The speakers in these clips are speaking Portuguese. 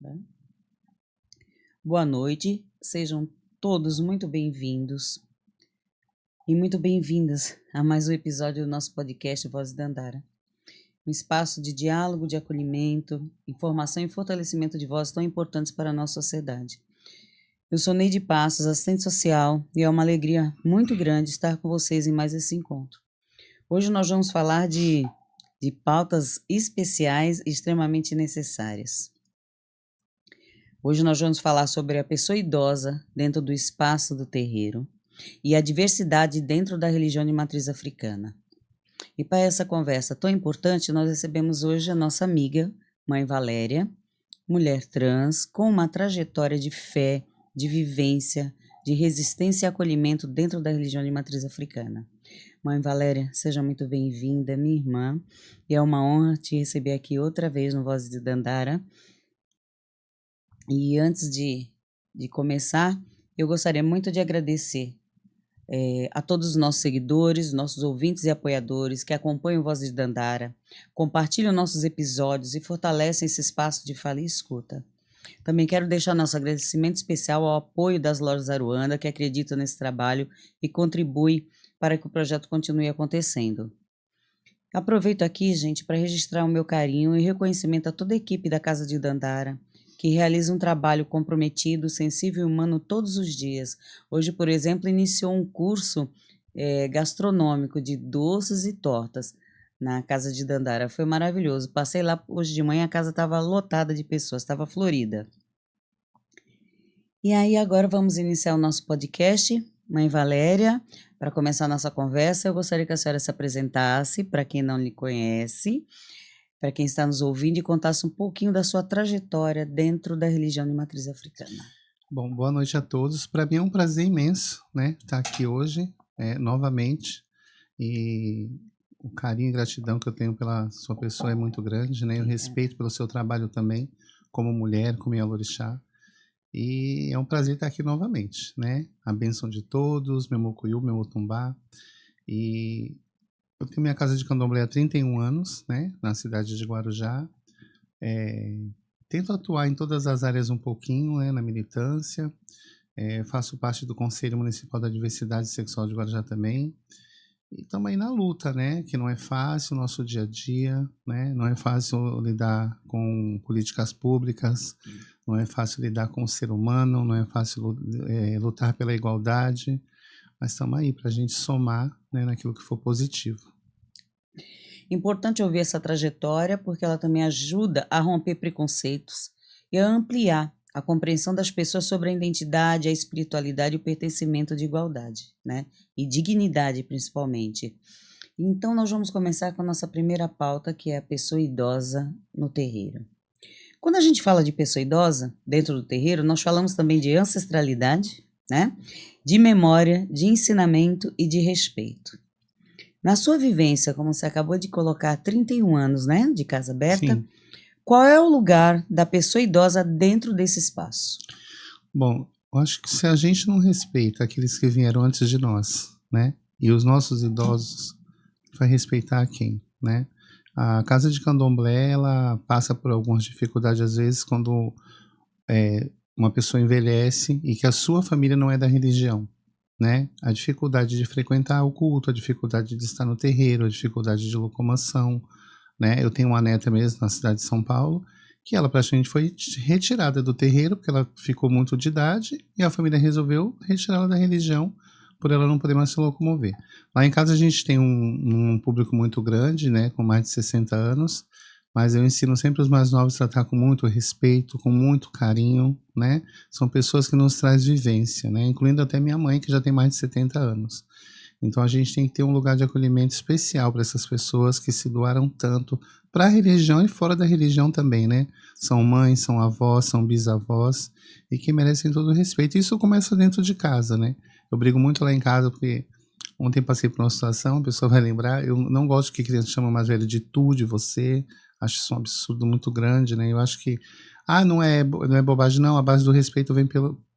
Né? Boa noite, sejam todos muito bem-vindos e muito bem-vindas a mais um episódio do nosso podcast Voz Dandara. Um espaço de diálogo, de acolhimento, informação e fortalecimento de vozes tão importantes para a nossa sociedade. Eu sou Neide Passos, assistente social, e é uma alegria muito grande estar com vocês em mais esse encontro. Hoje nós vamos falar de pautas especiais e extremamente necessárias. Hoje nós vamos falar sobre a pessoa idosa dentro do espaço do terreiro e a diversidade dentro da religião de matriz africana. E para essa conversa tão importante, nós recebemos hoje a nossa amiga, Mãe Valéria, mulher trans, com uma trajetória de fé, de vivência, de resistência e acolhimento dentro da religião de matriz africana. Mãe Valéria, seja muito bem-vinda, minha irmã, e é uma honra te receber aqui outra vez no Voz de Dandara. E antes de começar, eu gostaria muito de agradecer a todos os nossos seguidores, nossos ouvintes e apoiadores que acompanham o Voz de Dandara, compartilham nossos episódios e fortalecem esse espaço de fala e escuta. Também quero deixar nosso agradecimento especial ao apoio das lojas Aruanda, que acreditam nesse trabalho e contribuem para que o projeto continue acontecendo. Aproveito aqui, gente, para registrar o meu carinho e reconhecimento a toda a equipe da Casa de Dandara, que realiza um trabalho comprometido, sensível e humano todos os dias. Hoje, por exemplo, iniciou um curso gastronômico de doces e tortas na Casa de Dandara. Foi maravilhoso. Passei lá hoje de manhã, a casa estava lotada de pessoas, estava florida. E aí, agora vamos iniciar o nosso podcast, Mãe Valéria. Para começar a nossa conversa, eu gostaria que a senhora se apresentasse, para quem não lhe conhece, para quem está nos ouvindo, e contasse um pouquinho da sua trajetória dentro da religião de matriz africana. Bom, boa noite a todos. Para mim é um prazer imenso, né, estar aqui hoje, novamente, e o carinho e gratidão que eu tenho pela sua pessoa é muito grande, né, e o respeito pelo seu trabalho também, como mulher, como Yalorixá, e é um prazer estar aqui novamente, né, a bênção de todos, meu Mocuyu, meu Otumbá, e eu tenho minha casa de candomblé há 31 anos, né, na cidade de Guarujá. Tento atuar em todas as áreas um pouquinho, né, na militância. Faço parte do Conselho Municipal da Diversidade Sexual de Guarujá também. E estamos aí na luta, né, que não é fácil o nosso dia a dia, né, não é fácil lidar com políticas públicas, não é fácil lidar com o ser humano, não é fácil lutar pela igualdade, mas estamos aí para a gente somar, né, naquilo que for positivo. Importante ouvir essa trajetória porque ela também ajuda a romper preconceitos e a ampliar a compreensão das pessoas sobre a identidade, a espiritualidade e o pertencimento de igualdade, né? E dignidade, principalmente. Então, nós vamos começar com a nossa primeira pauta, que é a pessoa idosa no terreiro. Quando a gente fala de pessoa idosa dentro do terreiro, nós falamos também de ancestralidade, né? De memória, de ensinamento e de respeito. Na sua vivência, como você acabou de colocar, 31 anos, né, de casa aberta, Sim. Qual é o lugar da pessoa idosa dentro desse espaço? Bom, eu acho que se a gente não respeita aqueles que vieram antes de nós, né, e os nossos idosos, vai respeitar quem, né? A casa de candomblé, ela passa por algumas dificuldades às vezes quando uma pessoa envelhece e que a sua família não é da religião, né? A dificuldade de frequentar o culto, a dificuldade de estar no terreiro, a dificuldade de locomoção, né? Eu tenho uma neta mesmo na cidade de São Paulo, que ela praticamente foi retirada do terreiro, porque ela ficou muito de idade, e a família resolveu retirá-la da religião, por ela não poder mais se locomover. Lá em casa a gente tem um público muito grande, né, com mais de 60 anos, mas eu ensino sempre os mais novos a tratar com muito respeito, com muito carinho, né? São pessoas que nos trazem vivência, né? Incluindo até minha mãe, que já tem mais de 70 anos. Então a gente tem que ter um lugar de acolhimento especial para essas pessoas que se doaram tanto para a religião e fora da religião também, né? São mães, são avós, são bisavós e que merecem todo o respeito. Isso começa dentro de casa, né? Eu brigo muito lá em casa porque ontem passei por uma situação, a pessoa vai lembrar, eu não gosto que criança chama mais velho de tu, de você, acho isso um absurdo muito grande, né? Eu acho que, não é bobagem não, a base do respeito vem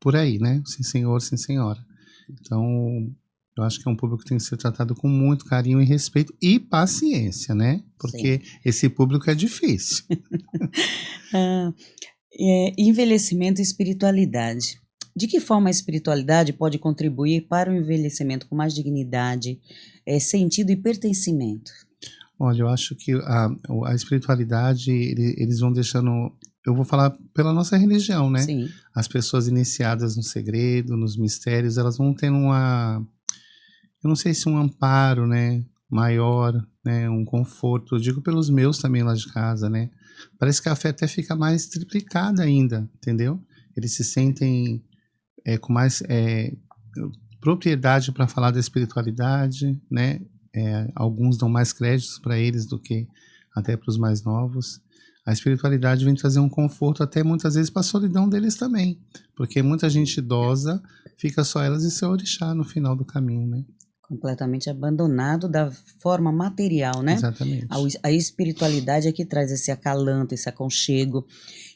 por aí, né? Sim senhor, sim senhora. Então, eu acho que é um público que tem que ser tratado com muito carinho e respeito e paciência, né? Porque esse público é difícil. Envelhecimento e espiritualidade. De que forma a espiritualidade pode contribuir para o envelhecimento com mais dignidade, sentido e pertencimento? Olha, eu acho que a espiritualidade, eles vão deixando. Eu vou falar pela nossa religião, né? Sim, As pessoas iniciadas no segredo, nos mistérios, elas vão tendo eu não sei se um amparo, né? Maior, né? Um conforto. Eu digo pelos meus também lá de casa, né? Parece que a fé até fica mais triplicada ainda, entendeu? Eles se sentem com mais propriedade para falar da espiritualidade, né? Alguns dão mais créditos para eles do que até para os mais novos. A espiritualidade vem trazer um conforto até muitas vezes para a solidão deles também, porque muita gente idosa fica só elas e seu orixá no final do caminho, né? completamente abandonado da forma material, né? Exatamente. A espiritualidade é que traz esse acalanto, esse aconchego.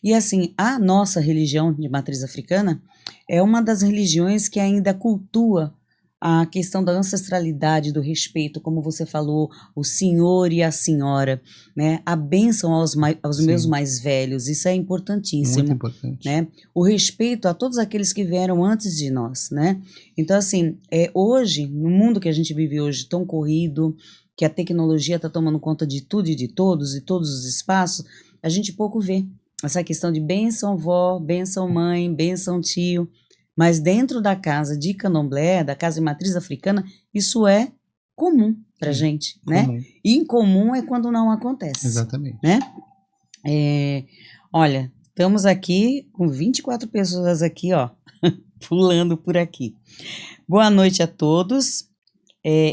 E assim, a nossa religião de matriz africana é uma das religiões que ainda cultua a questão da ancestralidade, do respeito, como você falou, o senhor e a senhora, né? A bênção aos meus Sim, mais velhos, isso é muito importantíssimo, importante. né? O respeito a todos aqueles que vieram antes de nós, né? Então, assim, hoje, no mundo que a gente vive hoje, tão corrido, que a tecnologia está tomando conta de tudo e de todos, e todos os espaços, a gente pouco vê essa questão de bênção vó, bênção mãe, bênção tio. Mas dentro da casa de candomblé, da casa de matriz africana, isso é comum pra É, gente, né? comum. Incomum é quando não acontece, Exatamente. né? Olha, estamos aqui com 24 pessoas aqui, ó, pulando por aqui. Boa noite a todos.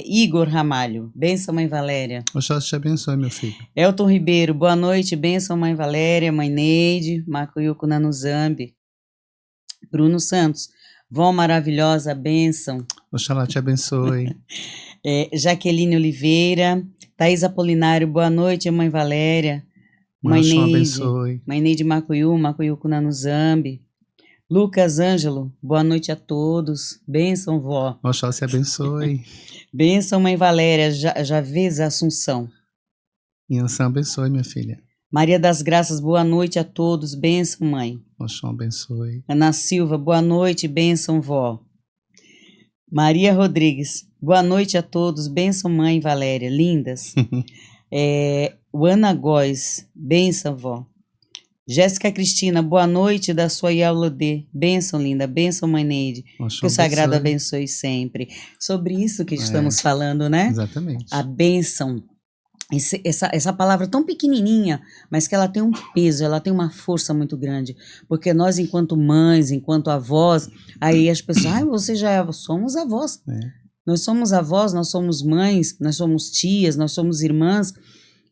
Igor Ramalho, benção Mãe Valéria. Oxalá te abençoe, meu filho. Elton Ribeiro, boa noite, benção Mãe Valéria, Mãe Neide, Makuyuko Nanuzambi. Bruno Santos, vó maravilhosa, benção. Oxalá te abençoe. Jaqueline Oliveira, Thaís Apolinário, boa noite, Mãe Valéria. Mãe Mãe Oxum Neide, abençoe. Mãe Neide Makuyuko Nanuzambi. Lucas Ângelo, boa noite a todos. Bênção, vó. Oxalá se abençoe. Bênção, Mãe Valéria, Javeza Assunção. Yansan abençoe, minha filha. Maria das Graças, boa noite a todos. Bênção, mãe. Oxum abençoe. Ana Silva, boa noite. Bênção, vó. Maria Rodrigues, boa noite a todos. Bênção, mãe Valéria. Lindas. Ana Góes, bênção, vó. Jéssica Cristina, boa noite da sua Yaulodê. Bênção, linda. Bênção, mãe Neide. Oxum Que o Sagrado abençoe. abençoe sempre. Sobre isso que estamos falando, né? Exatamente. A bênção. Essa palavra tão pequenininha, mas que ela tem um peso, ela tem uma força muito grande. Porque nós, enquanto mães, enquanto avós, aí as pessoas, você já somos avós. Nós somos avós, nós somos mães, nós somos tias, nós somos irmãs.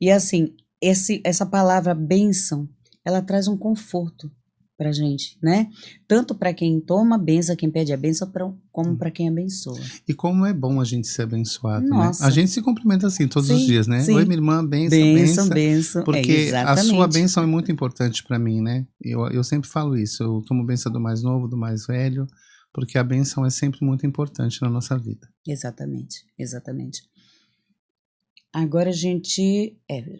E assim, essa palavra bênção, ela traz um conforto pra gente, né? Tanto para quem toma a bênção, quem pede a bênção, como para quem abençoa. E como é bom a gente ser abençoado, Nossa. né? A gente se cumprimenta assim todos os dias, né? Sim. Oi, minha irmã, benção, Bênção, benção. bênção. Porque a sua Exatamente. bênção é muito importante para mim, né? Eu sempre falo isso. Eu tomo bênção do mais novo, do mais velho, porque a bênção é sempre muito importante na nossa vida. Exatamente, exatamente. Agora a gente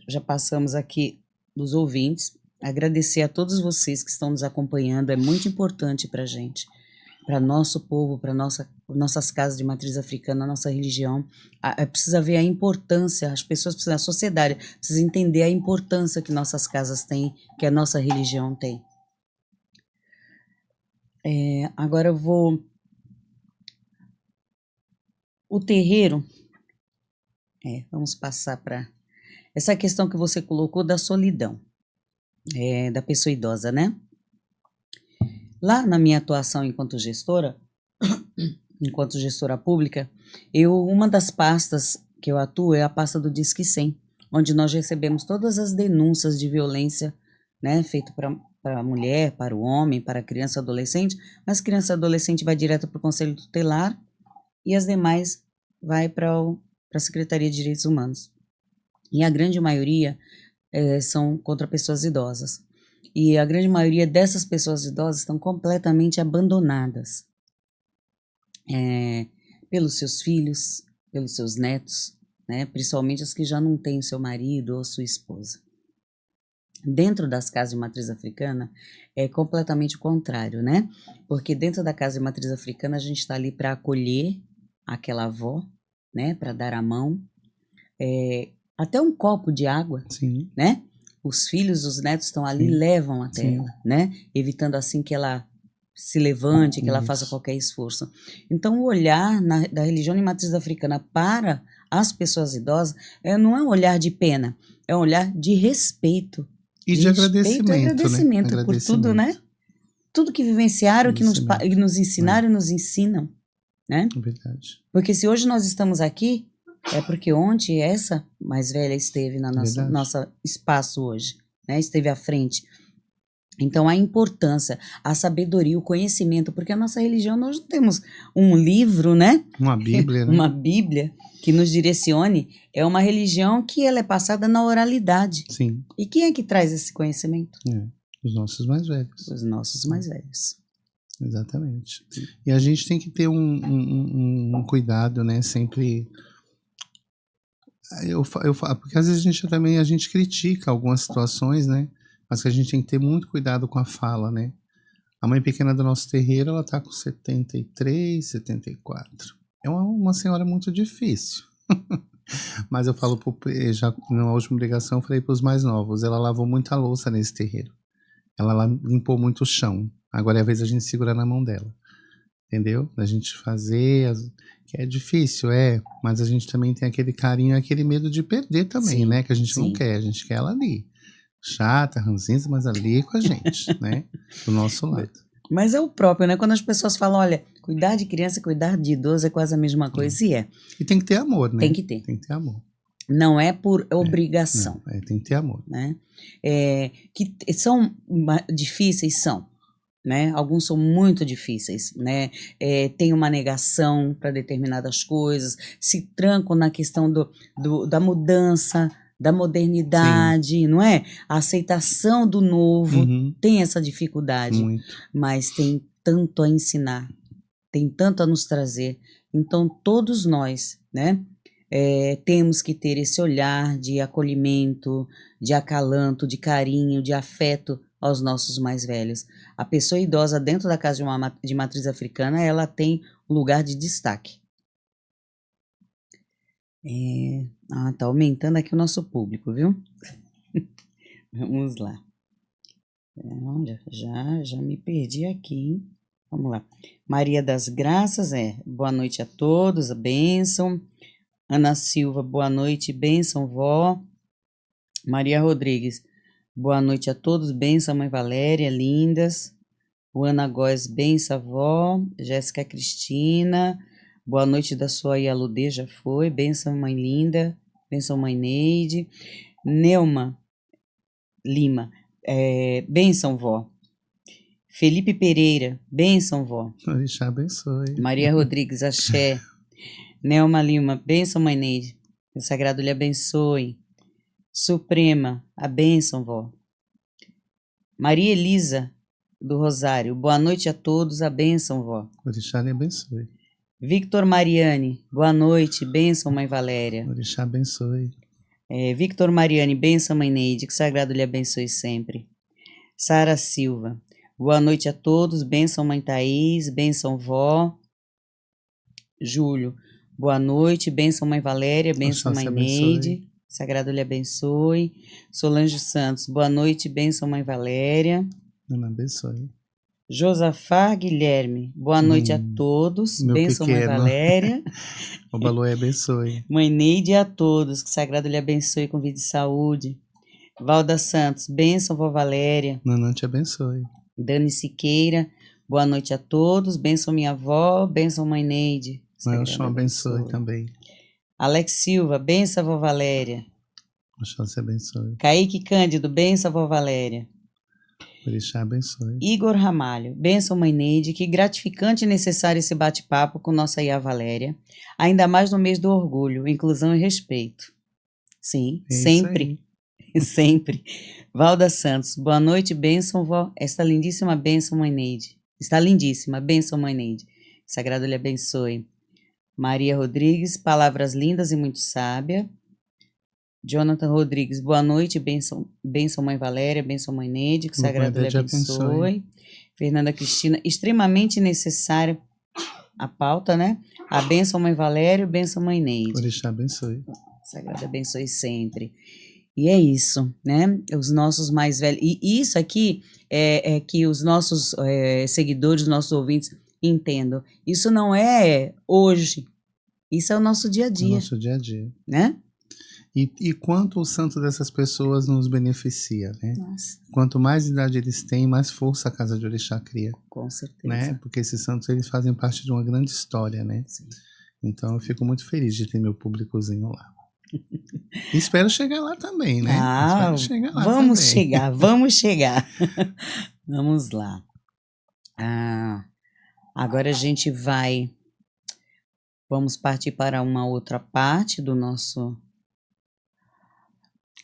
já passamos aqui dos ouvintes. Agradecer a todos vocês que estão nos acompanhando, é muito importante para a gente, para nosso povo, para nossas casas de matriz africana, nossa religião. Precisa ver a importância, as pessoas precisam, a sociedade precisa entender a importância que nossas casas têm, que a nossa religião tem. Agora eu vou... O terreiro, vamos passar para essa questão que você colocou da solidão. Da pessoa idosa, né? Lá na minha atuação enquanto gestora pública, uma das pastas que eu atuo é a pasta do Disque 100, onde nós recebemos todas as denúncias de violência, né, feito para a mulher, para o homem, para a criança e adolescente, mas criança e adolescente vai direto para o Conselho Tutelar e as demais vai para a Secretaria de Direitos Humanos. E a grande maioria são contra pessoas idosas. E a grande maioria dessas pessoas idosas estão completamente abandonadas pelos seus filhos, pelos seus netos, né? Principalmente as que já não têm o seu marido ou sua esposa. Dentro das casas de matriz africana é completamente o contrário, né? Porque dentro da casa de matriz africana a gente está ali para acolher aquela avó, né? Para dar a mão, até um copo de água, Sim, né? Os filhos, os netos estão ali, sim, levam até sim. ela, né? Evitando assim que ela se levante, que ela faça Isso. qualquer esforço. Então, o olhar da religião de matriz africana para as pessoas idosas não é um olhar de pena, é um olhar de respeito. E de Respeito e agradecimento, né? agradecimento por tudo, né? Agradecimento. Tudo que vivenciaram, que Agradecimento. nos ensinaram e nos ensinam, né? É verdade. Porque se hoje nós estamos aqui, é porque ontem essa mais velha esteve na Verdade. nosso espaço hoje, né? Esteve à frente. Então, a importância, a sabedoria, o conhecimento, porque a nossa religião, nós não temos um livro, né? Uma Bíblia, né? Uma Bíblia que nos direcione. É uma religião que ela é passada na oralidade. Sim. E quem é que traz esse conhecimento? Os nossos mais velhos. Os nossos mais velhos. Exatamente. E a gente tem que ter um cuidado, né? Sempre. Porque às vezes a gente critica algumas situações, né? Mas que a gente tem que ter muito cuidado com a fala, né? A mãe pequena do nosso terreiro, ela tá com 73, 74. É uma senhora muito difícil. Mas eu falo, já na última ligação, eu falei para os mais novos, ela lavou muita louça nesse terreiro. Ela limpou muito o chão. Agora é a vez a gente segurar na mão dela. Entendeu? Da gente fazer, que é difícil, mas a gente também tem aquele carinho, aquele medo de perder também, Sim, né? Que a gente não sim. quer, a gente quer ela ali. Chata, ranzinza, mas ali com a gente, né? Do nosso lado. Mas é o próprio, né? Quando as pessoas falam, olha, cuidar de criança, cuidar de idoso é quase a mesma coisa, e é. E tem que ter amor, né? Tem que ter. Tem que ter amor. Não é por obrigação. Não, tem que ter amor. Né? Que são difíceis, são. Né? Alguns são muito difíceis, né? Tem uma negação para determinadas coisas, se trancam na questão da mudança, da modernidade, sim, não é? A aceitação do novo tem essa dificuldade, muito, mas tem tanto a ensinar, tem tanto a nos trazer. Então, todos nós, né? Temos que ter esse olhar de acolhimento, de acalanto, de carinho, de afeto aos nossos mais velhos. A pessoa idosa dentro da casa de matriz africana, ela tem um lugar de destaque. Tá aumentando aqui o nosso público, viu? Vamos lá. Já me perdi aqui, hein? Vamos lá. Maria das Graças, boa noite a todos, a bênção. Ana Silva, boa noite, bênção, vó. Maria Rodrigues, boa noite a todos, bênção, mãe Valéria, lindas. Ana Góes, bênção, vó. Jéssica Cristina, boa noite da sua Ialudê, já foi. Bênção, mãe linda. Bênção, mãe Neide. Neuma Lima, bênção, vó. Felipe Pereira, bênção, vó. Orixá abençoe. Maria Rodrigues, axé. Nelma Lima, bênção, mãe Neide. O sagrado lhe abençoe. Suprema, a bênção, vó. Maria Elisa, do Rosário, boa noite a todos, a bênção, vó. Orixá lhe abençoe. Victor Mariane, boa noite, bênção, mãe Valéria. Orixá abençoe. Victor Mariane, bênção, mãe Neide, que o sagrado lhe abençoe sempre. Sara Silva, boa noite a todos, bênção, mãe Thaís, bênção, vó. Júlio, boa noite, bênção, mãe Valéria, bênção, mãe Neide, sagrado lhe abençoe. Solange Santos, boa noite, bênção, mãe Valéria. Deus abençoe. Josafá Guilherme, boa noite a todos, bênção, pequeno. Mãe Valéria. O Balué abençoe. Mãe Neide a todos, que o sagrado lhe abençoe com vida e saúde. Valda Santos, bênção, vó Valéria. Nanã te abençoe. Dani Siqueira, boa noite a todos, bênção minha avó, bênção mãe Neide. Mãe Oxum abençoe também. Alex Silva, bênção, vó Valéria. Oxum se abençoe. Kaique Cândido, bênção, vó Valéria. Orixá abençoe. Igor Ramalho, bênção, mãe Neide, que gratificante e necessário esse bate-papo com nossa Ia Valéria, ainda mais no mês do orgulho, inclusão e respeito. Sim, sempre, sempre. Valda Santos, boa noite, bênção, vó. Esta lindíssima bênção, mãe Neide. Está lindíssima, bênção, mãe Neide. Sagrado lhe abençoe. Maria Rodrigues, palavras lindas e muito sábia. Jonathan Rodrigues, boa noite, benção Mãe Valéria, benção Mãe Neide, que o Sagrado lhe abençoe. Fernanda Cristina, extremamente necessária a pauta, né? A benção Mãe Valéria, benção Mãe Neide. Orixá abençoe. Sagrado abençoe sempre. E é isso, né? Os nossos mais velhos. E isso aqui é que os nossos seguidores, os nossos ouvintes entendam. Isso não é hoje. Isso é o nosso dia a dia. O nosso dia a dia. Né? E quanto o santo dessas pessoas nos beneficia, né? Nossa. Quanto mais idade eles têm, mais força a Casa de Orixá cria. Com certeza. Né? Porque esses santos, eles fazem parte de uma grande história, né? Sim. Então eu fico muito feliz de ter meu públicozinho lá. Espero chegar lá também, né? Vamos chegar. Vamos lá. Agora a gente vamos partir para uma outra parte do nosso...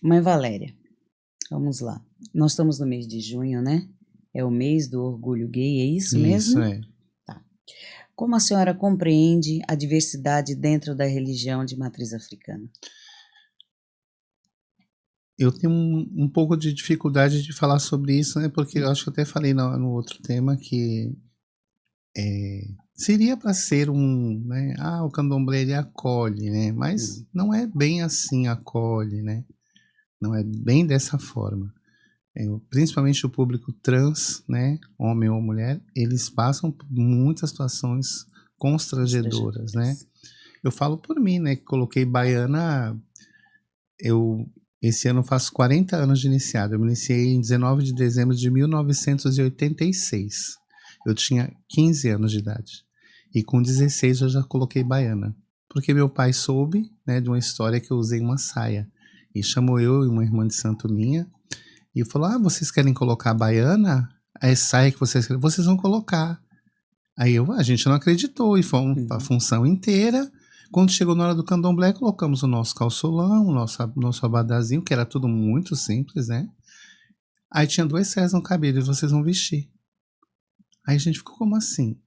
Mãe Valéria, vamos lá. Nós estamos no mês de junho, né? É o mês do orgulho gay, é isso mesmo? Isso, é. Tá. Como a senhora compreende a diversidade dentro da religião de matriz africana? Eu tenho um pouco de dificuldade de falar sobre isso, né? Porque eu acho que eu até falei no outro tema que seria para ser né? O candomblé ele acolhe, né? Mas não é bem assim acolhe, né? Não é bem dessa forma. Principalmente o público trans, né? Homem ou mulher, eles passam por muitas situações constrangedoras, né? Eu falo por mim, né? Que coloquei baiana. Esse ano faço 40 anos de iniciado. Eu me iniciei em 19 de dezembro de 1986. Eu tinha 15 anos de idade. E com 16 eu já coloquei baiana. Porque meu pai soube, né, de uma história que eu usei uma saia. E chamou eu e uma irmã de santo minha. E falou, vocês querem colocar a baiana? A saia que vocês querem, vocês vão colocar. Aí a gente não acreditou e fomos a função inteira. Quando chegou na hora do candomblé, colocamos o nosso calçolão, o nosso abadazinho, que era tudo muito simples, né? Aí tinha 2 saias no cabelo e vocês vão vestir. Aí a gente ficou como assim?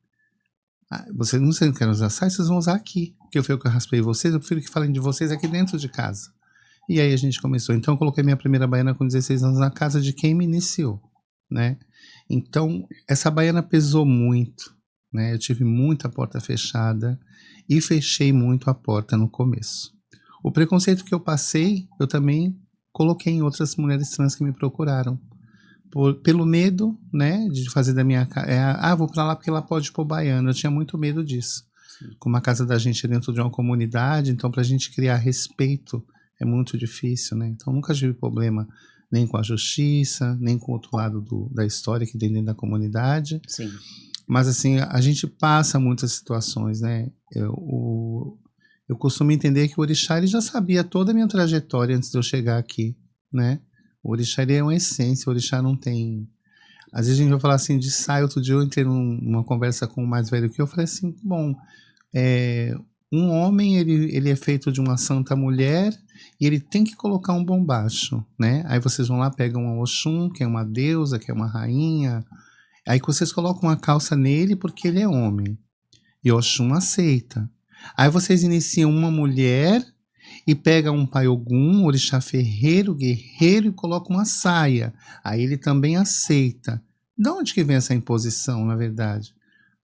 Vocês não querem usar saia, vocês vão usar aqui. Porque eu fui o que eu raspei vocês, eu prefiro que falem de vocês aqui dentro de casa. E aí a gente começou. Então eu coloquei minha primeira baiana com 16 anos na casa de quem me iniciou, né? Então essa baiana pesou muito, né? Eu tive muita porta fechada e fechei muito a porta no começo. O preconceito que eu passei, eu também coloquei em outras mulheres trans que me procuraram. Pelo medo, né, de fazer da minha casa, vou pra lá porque ela pode pôr baiana. Eu tinha muito medo disso. Como a casa da gente é dentro de uma comunidade, então pra gente criar respeito é muito difícil, né? Então nunca tive problema nem com a justiça, nem com o outro lado da história que tem dentro da comunidade. Sim. Mas assim, a gente passa muitas situações, né? Eu costumo entender que o orixá ele já sabia toda a minha trajetória antes de eu chegar aqui, né? O orixá ele é uma essência, o orixá não tem... Às vezes a gente vai falar assim de saia. Outro dia eu entrei numa conversa com o mais velho que eu falei assim, bom, um homem ele é feito de uma santa mulher e ele tem que colocar um bombacho, né? Aí vocês vão lá, pegam uma Oxum, que é uma deusa, que é uma rainha, aí que vocês colocam uma calça nele porque ele é homem. E Oxum aceita. Aí vocês iniciam uma mulher e pegam um pai Ogum, orixá ferreiro, guerreiro, e colocam uma saia. Aí ele também aceita. De onde que vem essa imposição, na verdade?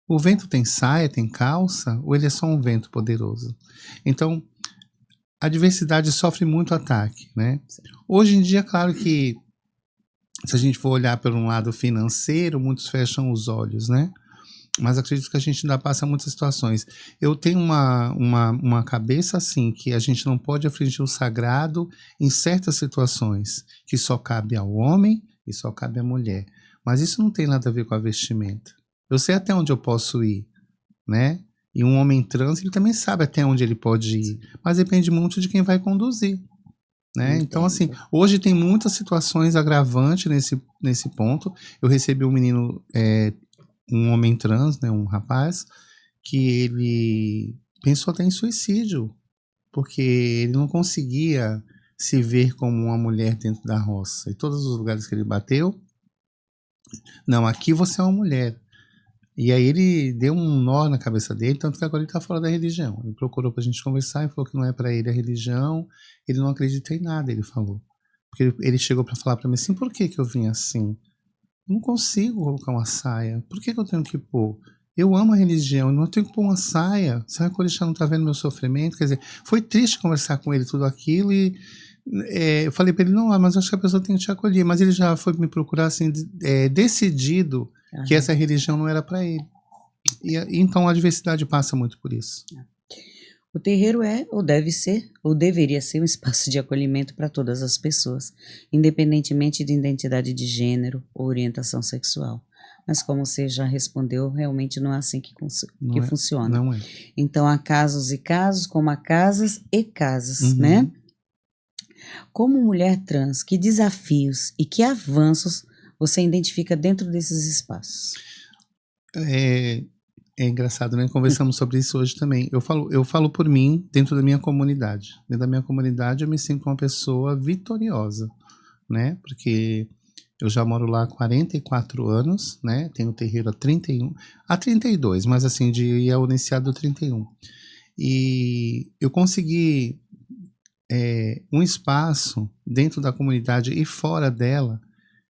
O vento tem saia, tem calça, ou ele é só um vento poderoso? Então, a diversidade sofre muito ataque, né? Hoje em dia, claro que, se a gente for olhar por um lado financeiro, muitos fecham os olhos, né? Mas acredito que a gente ainda passa muitas situações. Eu tenho uma cabeça assim, que a gente não pode afligir o sagrado em certas situações, que só cabe ao homem e só cabe à mulher. Mas isso não tem nada a ver com a vestimenta. Eu sei até onde eu posso ir, né? E um homem trans, ele também sabe até onde ele pode ir. Mas depende muito de quem vai conduzir, né? Então, assim, hoje tem muitas situações agravantes nesse ponto. Eu recebi um menino... um homem trans, né, um rapaz, que ele pensou até em suicídio, porque ele não conseguia se ver como uma mulher dentro da roça. E todos os lugares que ele bateu, não, aqui você é uma mulher. E aí ele deu um nó na cabeça dele, tanto que agora ele está fora da religião. Ele procurou para a gente conversar e falou que não é para ele a religião, ele não acredita em nada, ele falou. Porque ele chegou para falar para mim assim, por que eu vim assim? Eu não consigo colocar uma saia, por que eu tenho que pôr? Eu amo a religião, eu não tenho que pôr uma saia. Será que o Orixá não está vendo meu sofrimento? Quer dizer, foi triste conversar com ele tudo aquilo e eu falei para ele, não, mas acho que a pessoa tem que te acolher. Mas ele já foi me procurar assim, decidido que essa religião não era para ele. Então a diversidade passa muito por isso. O terreiro é, ou deve ser, ou deveria ser um espaço de acolhimento para todas as pessoas, independentemente de identidade de gênero ou orientação sexual. Mas como você já respondeu, realmente não é assim que funciona. Não é. Então há casos e casos, como há casas e casas, né? Como mulher trans, que desafios e que avanços você identifica dentro desses espaços? É engraçado, né? Conversamos sobre isso hoje também. Eu falo por mim, dentro da minha comunidade. Dentro da minha comunidade eu me sinto uma pessoa vitoriosa, né? Porque eu já moro lá há 44 anos, né? Tenho terreiro há 32, mas assim, de ir ao iniciado 31. E eu consegui um espaço dentro da comunidade e fora dela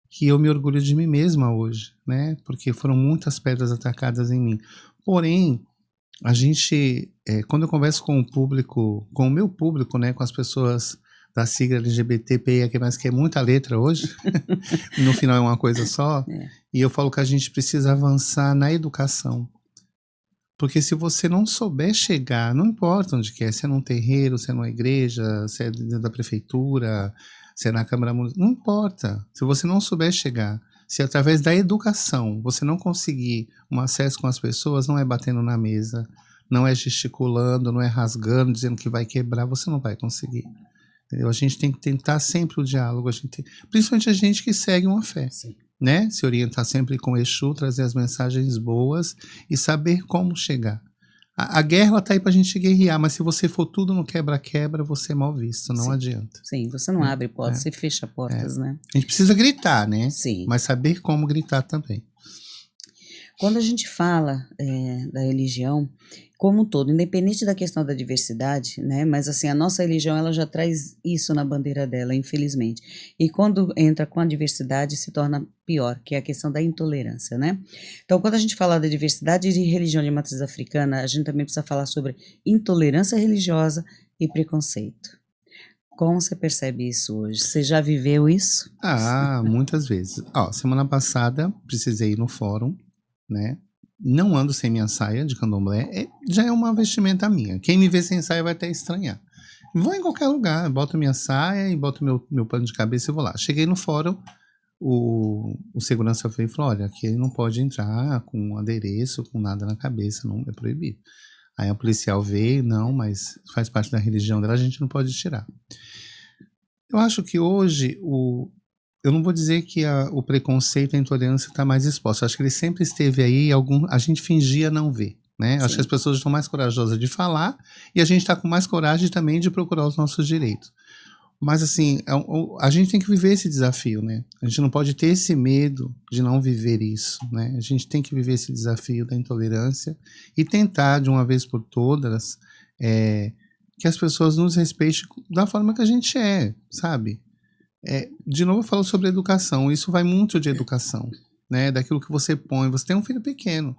que eu me orgulho de mim mesma hoje, né? Porque foram muitas pedras atacadas em mim. Porém, a gente, quando eu converso com o público, com o meu público, né, com as pessoas da sigla LGBTPIA, que é muita letra hoje, no final é uma coisa só, e eu falo que a gente precisa avançar na educação. Porque se você não souber chegar, não importa onde que é, se é num terreiro, se é numa igreja, se é dentro da prefeitura, se é na Câmara Municipal, não importa. Se você não souber chegar, se através da educação você não conseguir um acesso com as pessoas, não é batendo na mesa, não é gesticulando, não é rasgando, dizendo que vai quebrar, você não vai conseguir. Entendeu? A gente tem que tentar sempre o diálogo, principalmente a gente que segue uma fé. Sim. Né? Se orientar sempre com o Exu, trazer as mensagens boas e saber como chegar. A guerra está aí para a gente guerrear, mas se você for tudo no quebra-quebra, você é mal visto, não adianta. Sim, você não abre portas, você fecha portas, né? A gente precisa gritar, né? Sim. Mas saber como gritar também. Quando a gente fala da religião, como um todo, independente da questão da diversidade, né? Mas assim, a nossa religião ela já traz isso na bandeira dela, infelizmente. E quando entra com a diversidade, se torna pior, que é a questão da intolerância, né? Então, quando a gente fala da diversidade de religião de matriz africana, a gente também precisa falar sobre intolerância religiosa e preconceito. Como você percebe isso hoje? Você já viveu isso? Muitas vezes. Semana passada, precisei ir no fórum, né? Não ando sem minha saia de candomblé, já é uma vestimenta minha. Quem me vê sem saia vai até estranhar. Vou em qualquer lugar, boto minha saia e boto meu pano de cabeça e vou lá. Cheguei no fórum, o segurança veio e falou, olha, aqui ele não pode entrar com adereço, com nada na cabeça, não é proibido. Aí a policial veio, não, mas faz parte da religião dela, a gente não pode tirar. Eu acho que hoje eu não vou dizer que o preconceito e a intolerância está mais exposto. Eu acho que ele sempre esteve aí, a gente fingia não ver. Né? Acho que as pessoas estão mais corajosas de falar e a gente está com mais coragem também de procurar os nossos direitos. Mas assim, a gente tem que viver esse desafio, né? A gente não pode ter esse medo de não viver isso, né? A gente tem que viver esse desafio da intolerância e tentar, de uma vez por todas, que as pessoas nos respeitem da forma que a gente é, sabe? De novo eu falo sobre educação, isso vai muito de educação, né? Daquilo que você põe. Você tem um filho pequeno,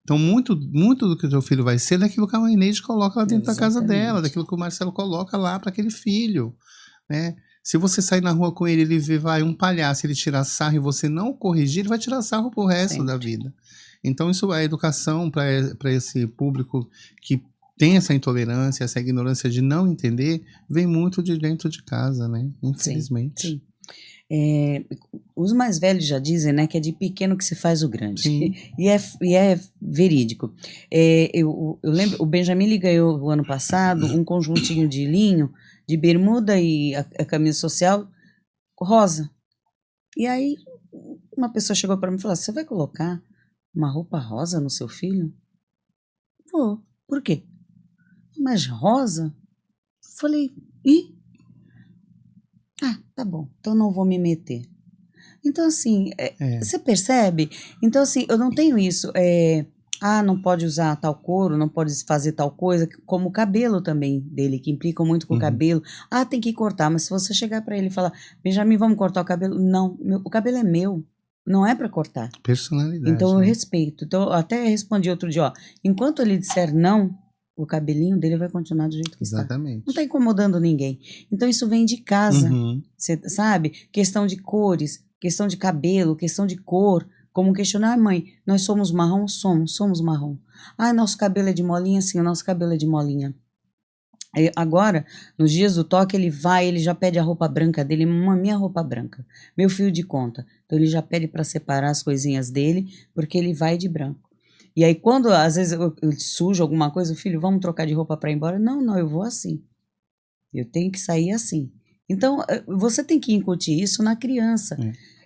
então muito do que o teu filho vai ser daquilo que a mãe Neide coloca lá dentro da casa dela, daquilo que o Marcelo coloca lá para aquele filho, né? Se você sair na rua com ele, ele vê um palhaço, ele tirar sarro e você não corrigir, ele vai tirar sarro pro resto da vida. Então isso é educação para esse público que tem essa intolerância, essa ignorância de não entender, vem muito de dentro de casa, né? Infelizmente. Sim. Os mais velhos já dizem, né, que é de pequeno que se faz o grande. Sim. E é verídico. Eu lembro, o Benjamin lhe ganhou o ano passado um conjuntinho de linho, de bermuda e a camisa social rosa. E aí uma pessoa chegou para mim e falou, você vai colocar uma roupa rosa no seu filho? Vou. Por quê? Mas rosa? Falei, tá bom, então não vou me meter. Então, assim, É. você percebe? Então, assim, eu não tenho isso. Não pode usar tal couro, não pode fazer tal coisa, como o cabelo também dele, que implica muito com o Uhum. cabelo. Tem que cortar, mas se você chegar para ele e falar, Benjamin, vamos cortar o cabelo? Não, o cabelo é meu, não é para cortar. Personalidade. Então, eu né? respeito. Então, eu até respondi outro dia, enquanto ele disser não, o cabelinho dele vai continuar do jeito que está. Exatamente. Não está incomodando ninguém. Então, isso vem de casa, Uhum. você sabe? Questão de cores, questão de cabelo, questão de cor. Como questionar, mãe, nós somos marrom? Somos marrom. Nosso cabelo é de molinha? Sim, o nosso cabelo é de molinha. Agora, nos dias do toque, ele já pede a roupa branca dele, minha roupa branca, meu fio de conta. Então, ele já pede para separar as coisinhas dele, porque ele vai de branco. E aí, quando às vezes eu sujo alguma coisa, filho, vamos trocar de roupa para ir embora? Não, eu vou assim. Eu tenho que sair assim. Então, você tem que incutir isso na criança.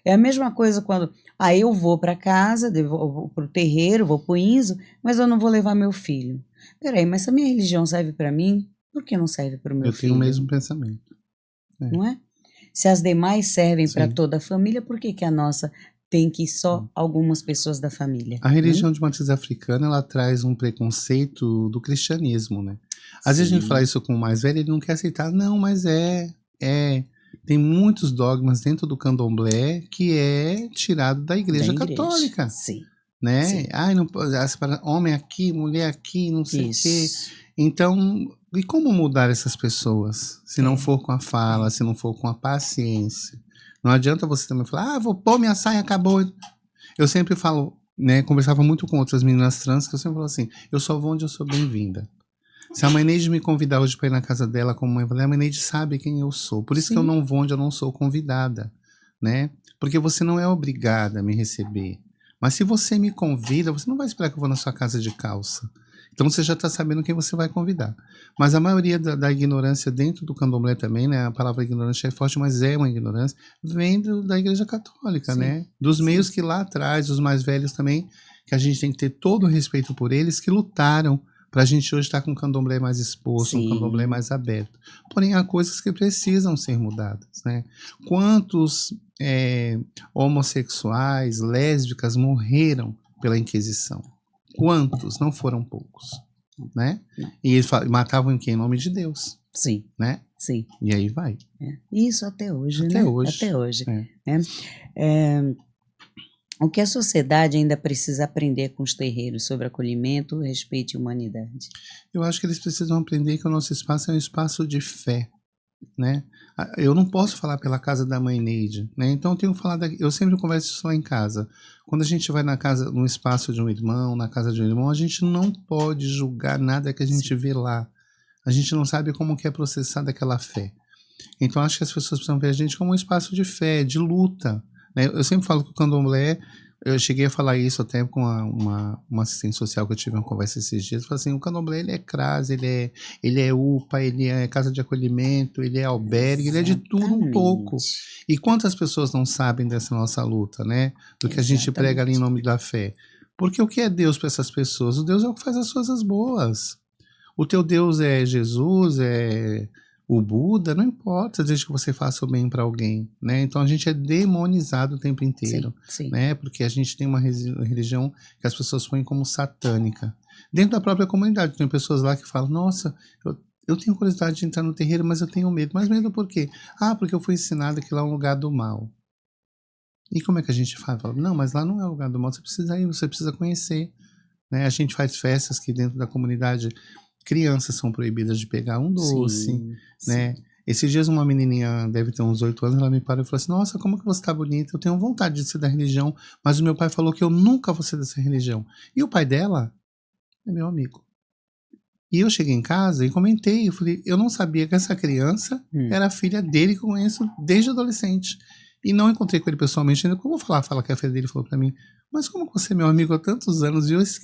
É a mesma coisa quando eu vou para casa, vou para o terreiro, vou para o Inzo, mas eu não vou levar meu filho. Peraí, mas se a minha religião serve para mim, por que não serve para o meu filho? Eu tenho o mesmo pensamento. Não é? Se as demais servem para Sim. toda a família, por que a nossa tem que ir só algumas pessoas da família? A religião de matriz africana, ela traz um preconceito do cristianismo, né? Às vezes a gente fala isso com o mais velho, ele não quer aceitar. Não, mas tem muitos dogmas dentro do candomblé que é tirado da igreja católica. Sim. Né? Sim. Não pode, homem aqui, mulher aqui, não sei o quê. Isso. Então, e como mudar essas pessoas? Se não for com a fala, se não for com a paciência. Não adianta você também falar, vou pôr minha saia, acabou. Eu sempre falo, né, conversava muito com outras meninas trans, que eu sempre falo assim, eu só vou onde eu sou bem-vinda. Se a mãe Neide me convidar hoje para ir na casa dela como mãe, a mãe Neide sabe quem eu sou. Por isso Sim. que eu não vou onde eu não sou convidada, né? Porque você não é obrigada a me receber. Mas se você me convida, você não vai esperar que eu vou na sua casa de calça. Então você já está sabendo quem você vai convidar. Mas a maioria da ignorância dentro do candomblé também, né? A palavra ignorância é forte, mas é uma ignorância, vem da igreja católica, Sim. né? Dos meios que lá atrás, os mais velhos também, que a gente tem que ter todo o respeito por eles, que lutaram para a gente hoje estar com um candomblé mais exposto, Sim. um candomblé mais aberto. Porém, há coisas que precisam ser mudadas, né? Quantos homossexuais, lésbicas morreram pela Inquisição? Quantos? Não foram poucos, né? E eles matavam em quem? Em nome de Deus. Sim. Né? Sim. E aí vai. Isso até hoje, até né? Hoje. Até hoje. O que a sociedade ainda precisa aprender com os terreiros sobre acolhimento, respeito e humanidade? Eu acho que eles precisam aprender que o nosso espaço é um espaço de fé, né? Eu não posso falar pela casa da mãe Neide, né? Então eu tenho que falar eu sempre converso isso lá em casa. Quando a gente vai no espaço de um irmão, na casa de um irmão, a gente não pode julgar nada que a gente vê lá. A gente não sabe como que é processada aquela fé. Então acho que as pessoas precisam ver a gente como um espaço de fé, de luta, né? Eu sempre falo que o candomblé, eu cheguei a falar isso até com uma assistente social que eu tive uma conversa esses dias. Eu falei assim, o candomblé ele é CRAS, ele é UPA, ele é casa de acolhimento, ele é albergue, ele é de tudo um pouco. E quantas pessoas não sabem dessa nossa luta, né? Do que a gente prega ali em nome da fé. Porque o que é Deus para essas pessoas? O Deus é o que faz as coisas boas. O teu Deus é Jesus, é o Buda, não importa desde que você faça o bem para alguém, né? Então a gente é demonizado o tempo inteiro, sim. né? Porque a gente tem uma religião que as pessoas põem como satânica. Dentro da própria comunidade, tem pessoas lá que falam, nossa, eu tenho curiosidade de entrar no terreiro, mas eu tenho medo. Mas medo por quê? Porque eu fui ensinado que lá é um lugar do mal. E como é que a gente fala? Não, mas lá não é o lugar do mal, você precisa ir, você precisa conhecer, né? A gente faz festas que dentro da comunidade crianças são proibidas de pegar um doce, né? Esses dias uma menininha, deve ter uns 8 anos, ela me parou e falou assim, nossa, como que você tá bonita, eu tenho vontade de ser da religião, mas o meu pai falou que eu nunca vou ser dessa religião. E o pai dela é meu amigo. E eu cheguei em casa e comentei, eu falei, eu não sabia que essa criança era a filha dele, que eu conheço desde adolescente. E não encontrei com ele pessoalmente ainda, como eu vou falar que a filha dele falou pra mim, mas como você é meu amigo há tantos anos, viu esse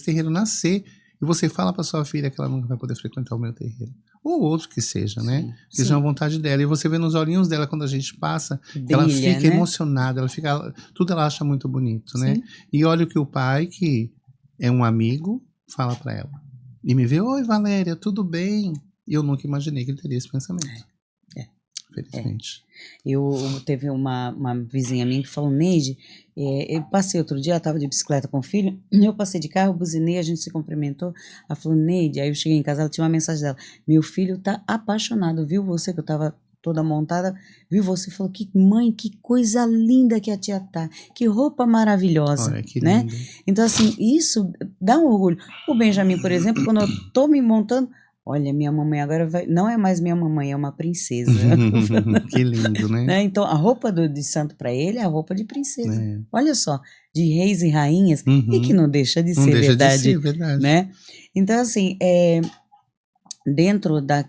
terreiro nascer, e você fala para sua filha que ela nunca vai poder frequentar o meu terreiro. Ou outro que seja, né? Que seja a vontade dela. E você vê nos olhinhos dela quando a gente passa, que ela fica emocionada, tudo ela acha muito bonito, né? E olha o que o pai, que é um amigo, fala para ela. E me vê, oi Valéria, tudo bem? E eu nunca imaginei que ele teria esse pensamento. infelizmente. Teve uma vizinha minha que falou, Neide, eu passei outro dia, ela estava de bicicleta com o filho, eu passei de carro, buzinei, a gente se cumprimentou, ela falou, Neide, aí eu cheguei em casa, ela tinha uma mensagem dela, meu filho tá apaixonado, viu você, que eu tava toda montada, viu você, falou, que mãe, que coisa linda que a tia tá, que roupa maravilhosa, Olha, que né? lindo. Então, assim, isso dá um orgulho. O Benjamin, por exemplo, quando eu tô me montando, olha, minha mamãe agora não é mais minha mamãe, é uma princesa. Que lindo, né? Né? Então, a roupa de santo para ele é a roupa de princesa. É. Olha só, de reis e rainhas, e que não deixa de Não ser deixa verdade. de ser verdade. Né? Então, assim, dentro das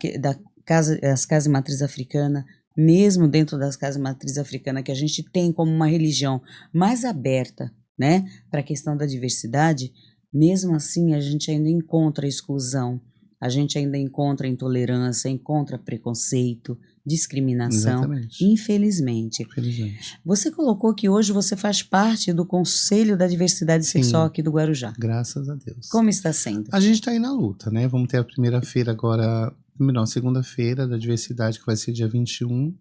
casas de matriz africana, mesmo dentro das casas de matriz africana, que a gente tem como uma religião mais aberta, né, para a questão da diversidade, mesmo assim a gente ainda encontra exclusão, a gente ainda encontra intolerância, encontra preconceito, discriminação, Exatamente. infelizmente. Você colocou que hoje você faz parte do Conselho da Diversidade Sexual aqui do Guarujá. Graças a Deus. Como está sendo? A gente está aí na luta, né? Vamos ter a primeira feira agora, não, segunda-feira da diversidade, que vai ser dia 21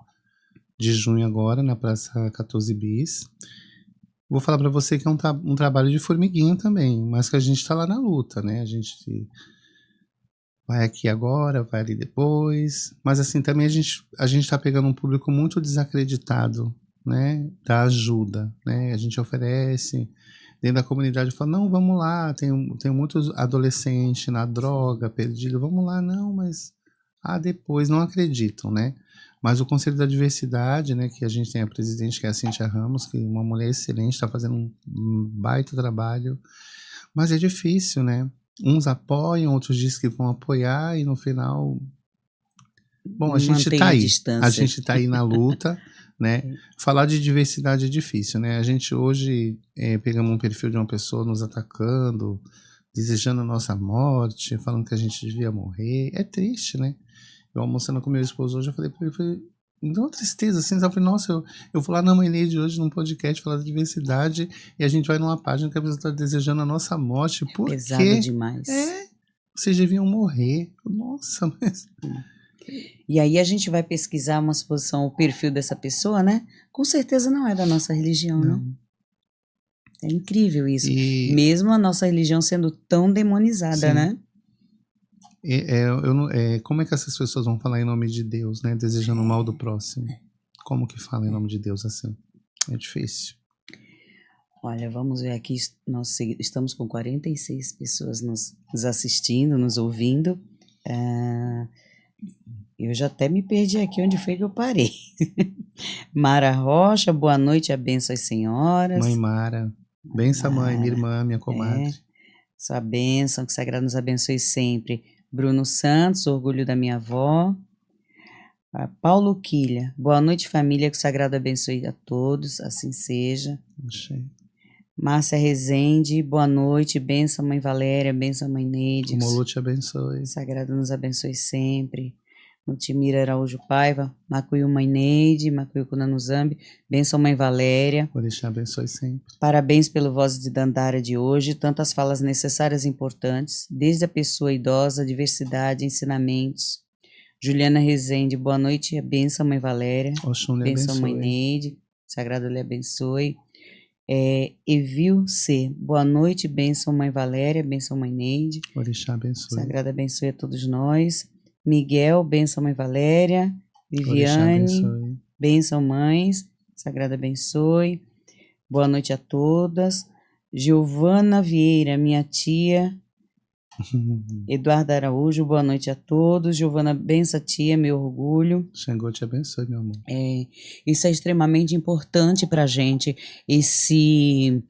de junho agora, na Praça 14 Bis. Vou falar para você que é um trabalho de formiguinha também, mas que a gente está lá na luta, né? A gente vai aqui agora, vai ali depois, mas assim, também a gente está pegando um público muito desacreditado, né? Da ajuda, né? A gente oferece, dentro da comunidade fala, não, vamos lá, tem muitos adolescentes na droga, perdido, vamos lá, não, mas depois não acreditam, né? Mas o Conselho da Diversidade, né, que a gente tem a presidente, que é a Cíntia Ramos, que é uma mulher excelente, está fazendo um baita trabalho, mas é difícil, né? Uns apoiam, outros dizem que vão apoiar, e no final... Bom, a gente está aí, a gente está aí na luta, né? Falar de diversidade é difícil, né? A gente hoje pegamos um perfil de uma pessoa nos atacando, desejando a nossa morte, falando que a gente devia morrer. É triste, né? Eu almoçando com meu esposo hoje, eu falei pra ele, me deu uma tristeza, assim, eu falei, nossa, eu vou lá na Mãe Neide hoje num podcast falar de diversidade e a gente vai numa página que a pessoa está desejando a nossa morte, por quê? Pesado demais. Vocês deviam morrer. Nossa, mas... E aí a gente vai pesquisar uma suposição, o perfil dessa pessoa, né? Com certeza não é da nossa religião, não. né? É incrível isso. Mesmo a nossa religião sendo tão demonizada, né? Como é que essas pessoas vão falar em nome de Deus, né? Desejando o mal do próximo. Como que fala em nome de Deus assim? É difícil. Olha, vamos ver aqui, nós estamos com 46 pessoas nos assistindo, nos ouvindo. Eu já até me perdi aqui onde foi que eu parei. Mara Rocha, boa noite, abençoe as senhoras. Mãe Mara, benção mãe, minha irmã, minha comadre. Sua bênção, que o Sagrado nos abençoe sempre. Bruno Santos, orgulho da minha avó. Paulo Quilha, boa noite família, que o Sagrado abençoe a todos, assim seja. Achei. Márcia Rezende, boa noite, bênção mãe Valéria, bênção mãe Neide. O Molu te abençoe. O Sagrado nos abençoe sempre. Mutimira Araújo Paiva, Macuyu mãe Neide, Macuyu Kunanuzambi, bênção mãe Valéria. Vou deixar abençoe sempre. Parabéns pelo Voz de Dandara de hoje, tantas falas necessárias e importantes, desde a pessoa idosa, diversidade, ensinamentos. Juliana Rezende, boa noite, bênção mãe Valéria. Oxum lhe bênção abençoe. mãe Neide, Sagrado lhe abençoe. Evil C, boa noite, bênção mãe Valéria, bênção mãe Neide. Orixá abençoe. Sagrado abençoe a todos nós. Miguel, bênção mãe Valéria. Orixá Viviane, abençoe. bênção mães. Sagrado abençoe. Boa noite a todas. Giovana Vieira, minha tia. Eduardo Araújo, boa noite a todos. Giovana, benção tia, meu orgulho. Xangô te abençoe, meu amor. Isso é extremamente importante para a gente, esse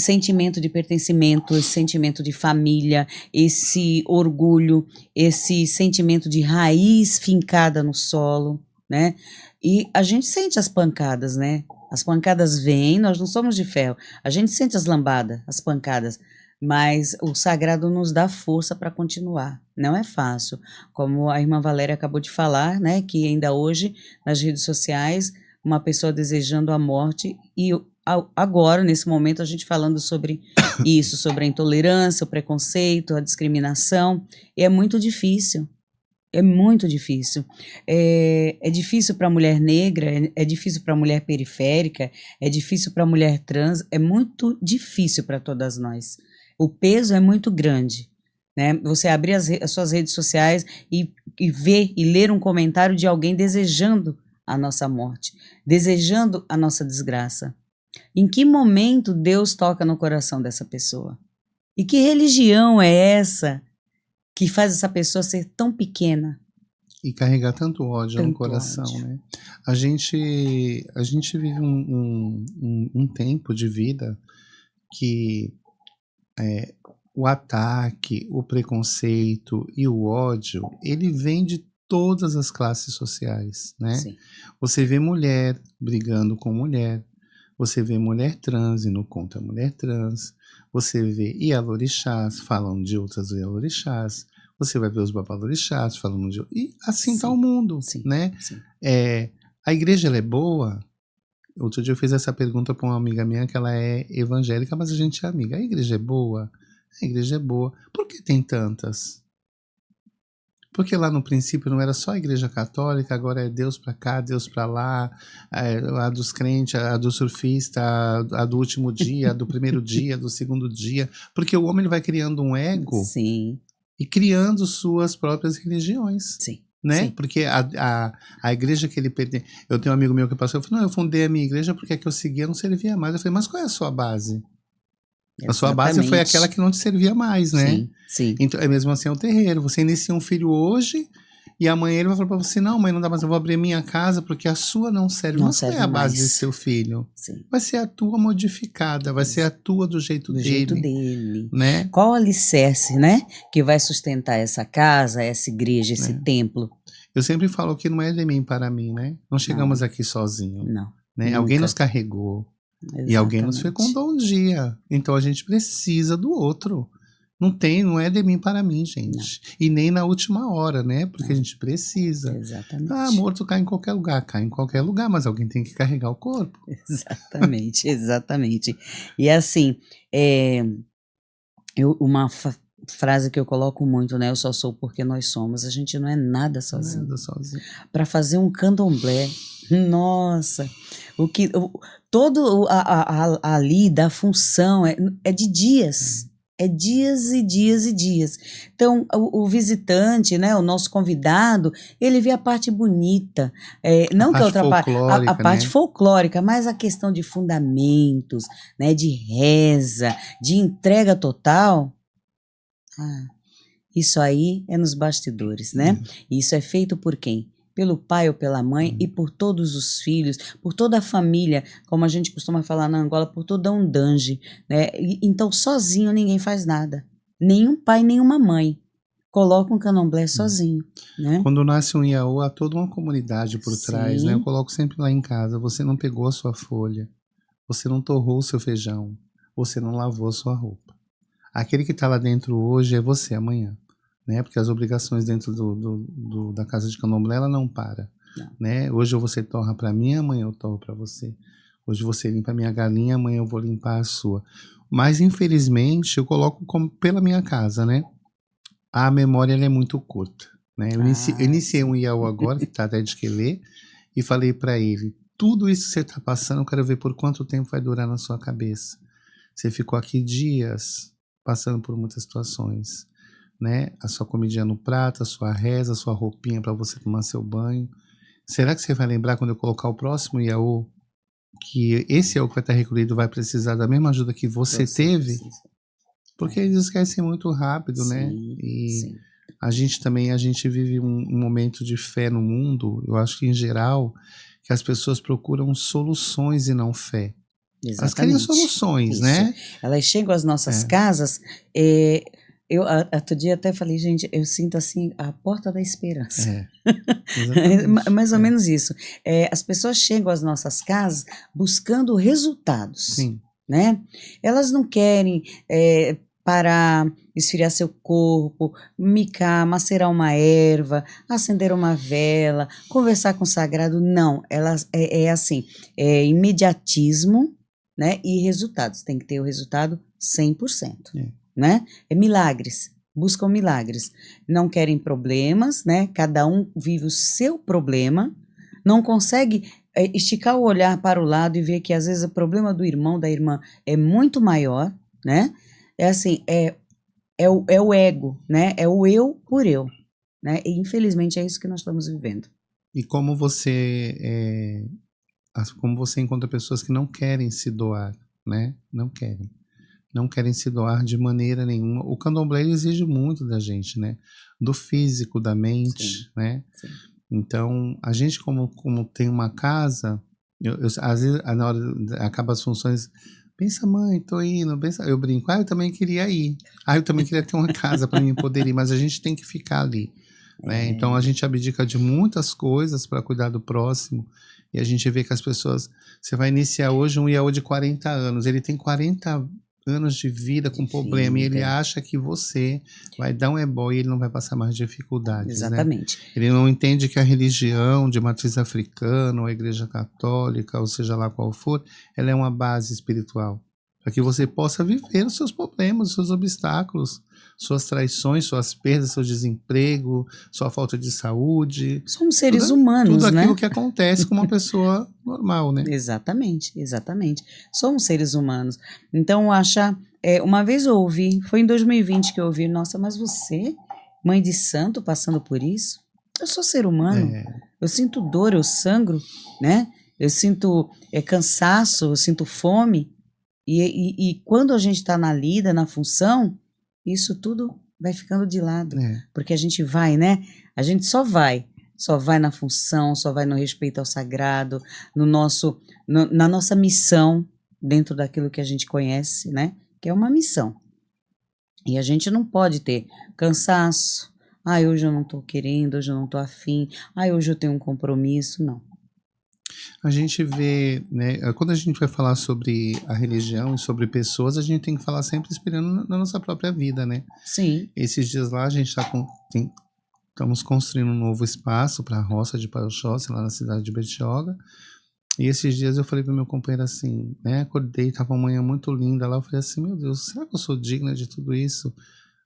sentimento de pertencimento, esse sentimento de família, esse orgulho, esse sentimento de raiz fincada no solo, né? E a gente sente as pancadas, né? As pancadas vêm, nós não somos de ferro, a gente sente as lambadas, as pancadas, mas o Sagrado nos dá força para continuar. Não é fácil, como a irmã Valéria acabou de falar, né? Que ainda hoje, nas redes sociais, uma pessoa desejando a morte e agora, nesse momento, a gente falando sobre isso, sobre a intolerância, o preconceito, a discriminação, e é muito difícil, É muito difícil. É difícil para a mulher negra, é difícil para a mulher periférica, é difícil para a mulher trans, é muito difícil para todas nós. O peso é muito grande, né? Você abrir as suas redes sociais e ver e ler um comentário de alguém desejando a nossa morte, desejando a nossa desgraça. Em que momento Deus toca no coração dessa pessoa? E que religião é essa que faz essa pessoa ser tão pequena? E carregar tanto ódio no Tanto coração, ódio. né? A gente vive um tempo de vida que o ataque, o preconceito e o ódio, ele vem de todas as classes sociais, né? Sim. Você vê mulher brigando com mulher, você vê mulher trans indo contra mulher trans, você vê Ialorixás falando de outras Ialorixás, você vai ver os babalorixás falando de... E assim está Sim, o mundo, sim, né? sim. A igreja ela é boa? Outro dia eu fiz essa pergunta para uma amiga minha que ela é evangélica, mas a gente é amiga. A igreja é boa? A igreja é boa. Por que tem tantas? Porque lá no princípio não era só a igreja católica, agora é Deus para cá, Deus para lá, a dos crentes, a do surfista, a do último dia, a do primeiro dia, do segundo dia. Porque o homem ele vai criando um ego Sim, e criando suas próprias religiões. sim, Né? sim. Porque a igreja que ele pertence. Eu tenho um amigo meu que passou e falou: não, eu fundei a minha igreja porque a que eu seguia não servia mais. Eu falei: mas qual é a sua base? A sua base foi Exatamente. aquela que não te servia mais, né? Sim, sim. Então, é mesmo assim, é o terreiro. Você inicia um filho hoje e amanhã ele vai falar pra você: não, mãe, não dá mais, eu vou abrir minha casa porque a sua não serve. Não Mas qual é serve a base mais. desse seu filho? Sim. Vai ser a tua modificada, vai ser a tua do jeito Do dele. jeito dele. Né? Qual o alicerce, né? Que vai sustentar essa casa, essa igreja, esse templo? Eu sempre falo que não é de mim para mim, né? Não chegamos aqui sozinhos. Não. Né? Alguém nos carregou. Exatamente. E alguém nos fecundou um dia. Então a gente precisa do outro. Não é de mim para mim, gente. Não. E nem na última hora, né? Porque a gente precisa. Exatamente. Morto cai em qualquer lugar, mas alguém tem que carregar o corpo. Exatamente, exatamente. E assim, uma frase que eu coloco muito, né? Eu só sou porque nós somos. A gente não é nada sozinho. Nada sozinho. Para fazer um candomblé, nossa, todo ali da função é de dias. É dias e dias e dias. Então, o visitante, né, o nosso convidado, ele vê a parte bonita. Não que a outra parte, a parte né? folclórica, mas a questão de fundamentos, né, de reza, de entrega total. Isso aí é nos bastidores, né? Isso é feito por quem? Pelo pai ou pela mãe e por todos os filhos, por toda a família, como a gente costuma falar na Angola, por toda um dange, né? Então, sozinho ninguém faz nada. Nenhum pai, nenhuma mãe coloca um candomblé sozinho, né? Quando nasce um Iaô, há toda uma comunidade por trás, né? Eu coloco sempre lá em casa, você não pegou a sua folha, você não torrou o seu feijão, você não lavou a sua roupa. Aquele que está lá dentro hoje é você amanhã. Né? Porque as obrigações dentro da casa de candomblé, ela não para. Não. Né? Hoje você torra para mim, amanhã eu torro para você. Hoje você limpa a minha galinha, amanhã eu vou limpar a sua. Mas, infelizmente, eu coloco como pela minha casa, né? A memória ela é muito curta. Né? Eu iniciei um Iaô agora, que está até de quelê, e falei para ele, tudo isso que você está passando, eu quero ver por quanto tempo vai durar na sua cabeça. Você ficou aqui dias passando por muitas situações. Né? A sua comidinha no prato, a sua reza, a sua roupinha para você tomar seu banho. Será que você vai lembrar quando eu colocar o próximo Iaô que esse Iaô que vai estar recolhido vai precisar da mesma ajuda que você teve? Precisa. Porque eles esquecem muito rápido, sim, né? E sim. A gente vive um momento de fé no mundo, eu acho que em geral, que as pessoas procuram soluções e não fé. Exatamente. Elas querem soluções, isso, né? Elas chegam às nossas casas... Eu outro dia até falei, gente, eu sinto assim a porta da esperança. Mais ou menos isso. As pessoas chegam às nossas casas buscando resultados. Sim. Né? Elas não querem parar, esfriar seu corpo, micar, macerar uma erva, acender uma vela, conversar com o sagrado. Não, elas assim, imediatismo, né? E resultados. Tem que ter o resultado 100%. Né? Milagres. buscam milagres. Não querem problemas, né? Cada um vive o seu problema, não consegue esticar o olhar para o lado e ver que às vezes o problema do irmão, da irmã é muito maior, né? É assim, é o ego, né? É o eu por eu, né? E infelizmente é isso que nós estamos vivendo. E como você encontra pessoas que não querem se doar, né? Não querem se doar de maneira nenhuma. O candomblé ele exige muito da gente, né? Do físico, da mente, Sim, né? sim. Então, a gente como tem uma casa, às vezes na hora acaba as funções, pensa mãe, tô indo, pensa, eu brinco, eu também queria ir, eu também queria ter uma casa para mim poder ir, mas a gente tem que ficar ali, né? Então a gente abdica de muitas coisas para cuidar do próximo, e a gente vê que as pessoas, você vai iniciar hoje um IAO de 40 anos, ele tem 40 anos de vida com problema, e ele acha que você vai dar um ebó e ele não vai passar mais dificuldades, exatamente, né? Ele não entende que a religião de matriz africana, ou a igreja católica, ou seja lá qual for, ela é uma base espiritual, para que você possa viver os seus problemas, os seus obstáculos, suas traições, suas perdas, seu desemprego, sua falta de saúde. Somos seres humanos, tudo aquilo né? que acontece com uma pessoa normal, né? Exatamente, exatamente. Somos seres humanos. Então, uma vez eu ouvi, foi em 2020 que eu ouvi, nossa, mas você, mãe de santo, passando por isso? Eu sou ser humano, eu sinto dor, eu sangro, né? Eu sinto cansaço, eu sinto fome. E quando a gente está na lida, na função, isso tudo vai ficando de lado. Porque a gente vai, né? A gente só vai na função, só vai no respeito ao sagrado, na nossa missão, dentro daquilo que a gente conhece, né? Que é uma missão. E a gente não pode ter cansaço. Hoje eu não estou querendo, hoje eu não estou afim. Hoje eu tenho um compromisso. Não. A gente vê, né, quando a gente vai falar sobre a religião e sobre pessoas, a gente tem que falar sempre inspirando na nossa própria vida, né? Sim. Esses dias lá a gente estamos construindo um novo espaço para a roça de Paioxóssi, lá na cidade de Bertioga. E esses dias eu falei pro meu companheiro assim, né? Acordei, tava uma manhã muito linda lá. Eu falei assim, meu Deus, será que eu sou digna de tudo isso?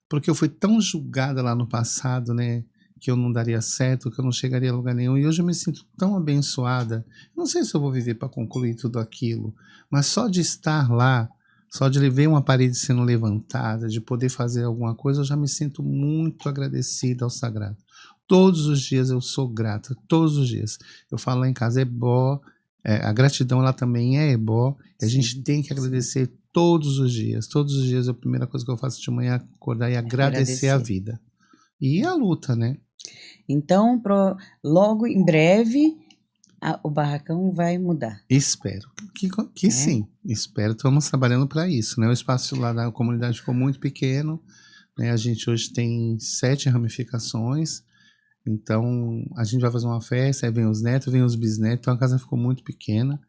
Porque eu fui tão julgada lá no passado, né? Que eu não daria certo, que eu não chegaria a lugar nenhum. E hoje eu me sinto tão abençoada. Não sei se eu vou viver para concluir tudo aquilo, mas só de estar lá, só de ver uma parede sendo levantada, de poder fazer alguma coisa, eu já me sinto muito agradecida ao sagrado. Todos os dias eu sou grata, todos os dias. Eu falo lá em casa, a gratidão ela também é ebó, e a gente tem que agradecer todos os dias. Todos os dias a primeira coisa que eu faço de manhã é acordar e agradecer a vida. E a luta, né? Então, logo em breve, o barracão vai mudar. Espero que sim. Espero. Estamos trabalhando para isso, né? O espaço lá da comunidade ficou muito pequeno, né? A gente hoje tem 7 ramificações. Então, a gente vai fazer uma festa, aí vem os netos, vem os bisnetos, então a casa ficou muito pequena.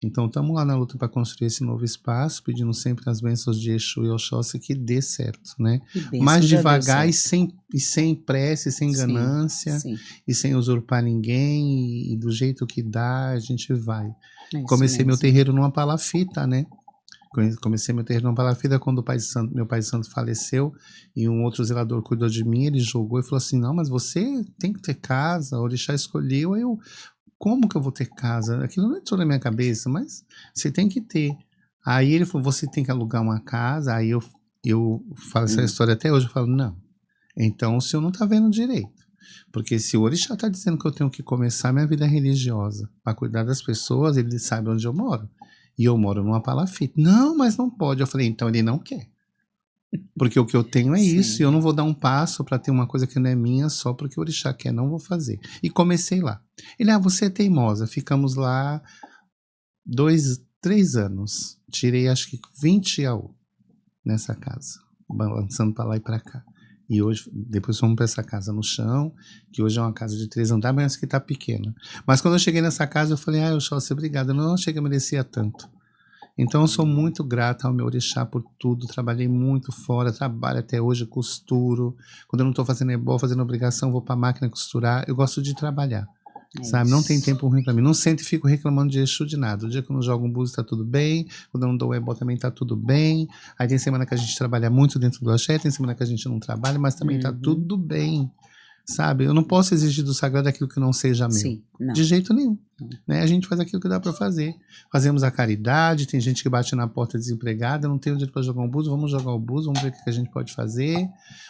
Então, estamos lá na luta para construir esse novo espaço, pedindo sempre as bênçãos de Exu e Oxóssi que dê certo, né? Mais devagar e sem pressa, e sem ganância, e sem usurpar ninguém, e do jeito que dá, a gente vai. Comecei meu terreiro numa palafita, né? Comecei meu terreiro numa palafita quando meu pai santo faleceu e um outro zelador cuidou de mim, ele jogou e falou assim, não, mas você tem que ter casa, o orixá escolheu, como que eu vou ter casa? Aquilo não entrou na minha cabeça, mas você tem que ter. Aí ele falou, você tem que alugar uma casa, aí eu falo essa história até hoje, eu falo, não, então o senhor não tá vendo direito. Porque se o orixá tá dizendo que eu tenho que começar minha vida religiosa para cuidar das pessoas, ele sabe onde eu moro. E eu moro numa palafita. Não, mas não pode. Eu falei, então ele não quer. Porque o que eu tenho é isso, e eu não vou dar um passo para ter uma coisa que não é minha só porque o orixá quer, não vou fazer. E comecei lá. Ele, você é teimosa. Ficamos lá 3 anos. Tirei acho que 20 AU nessa casa, balançando para lá e para cá. E hoje, depois fomos para essa casa no chão, que hoje é uma casa de 3 andares, mas que está pequena. Mas quando eu cheguei nessa casa, eu falei, Oxóssi, obrigado. Eu não cheguei a merecer tanto. Então eu sou muito grata ao meu orixá por tudo, trabalhei muito fora, trabalho até hoje, costuro. Quando eu não estou fazendo ebó, fazendo obrigação, vou para a máquina costurar. Eu gosto de trabalhar. Sabe? Não tem isso. tempo ruim pra mim. Não sento e fico reclamando de Exu de nada. O dia que eu não jogo um búzio tá tudo bem. Quando eu não dou ebó também tá tudo bem. Aí tem semana que a gente trabalha muito dentro do axé, tem semana que a gente não trabalha, mas também tá Uhum. tudo bem. Sabe? Eu não posso exigir do sagrado aquilo que não seja meu. Sim, não. De jeito nenhum. Não. Né? A gente faz aquilo que dá para fazer. Fazemos a caridade, tem gente que bate na porta desempregada, não tem dinheiro para jogar um búzio, vamos jogar o búzio, vamos ver o que a gente pode fazer.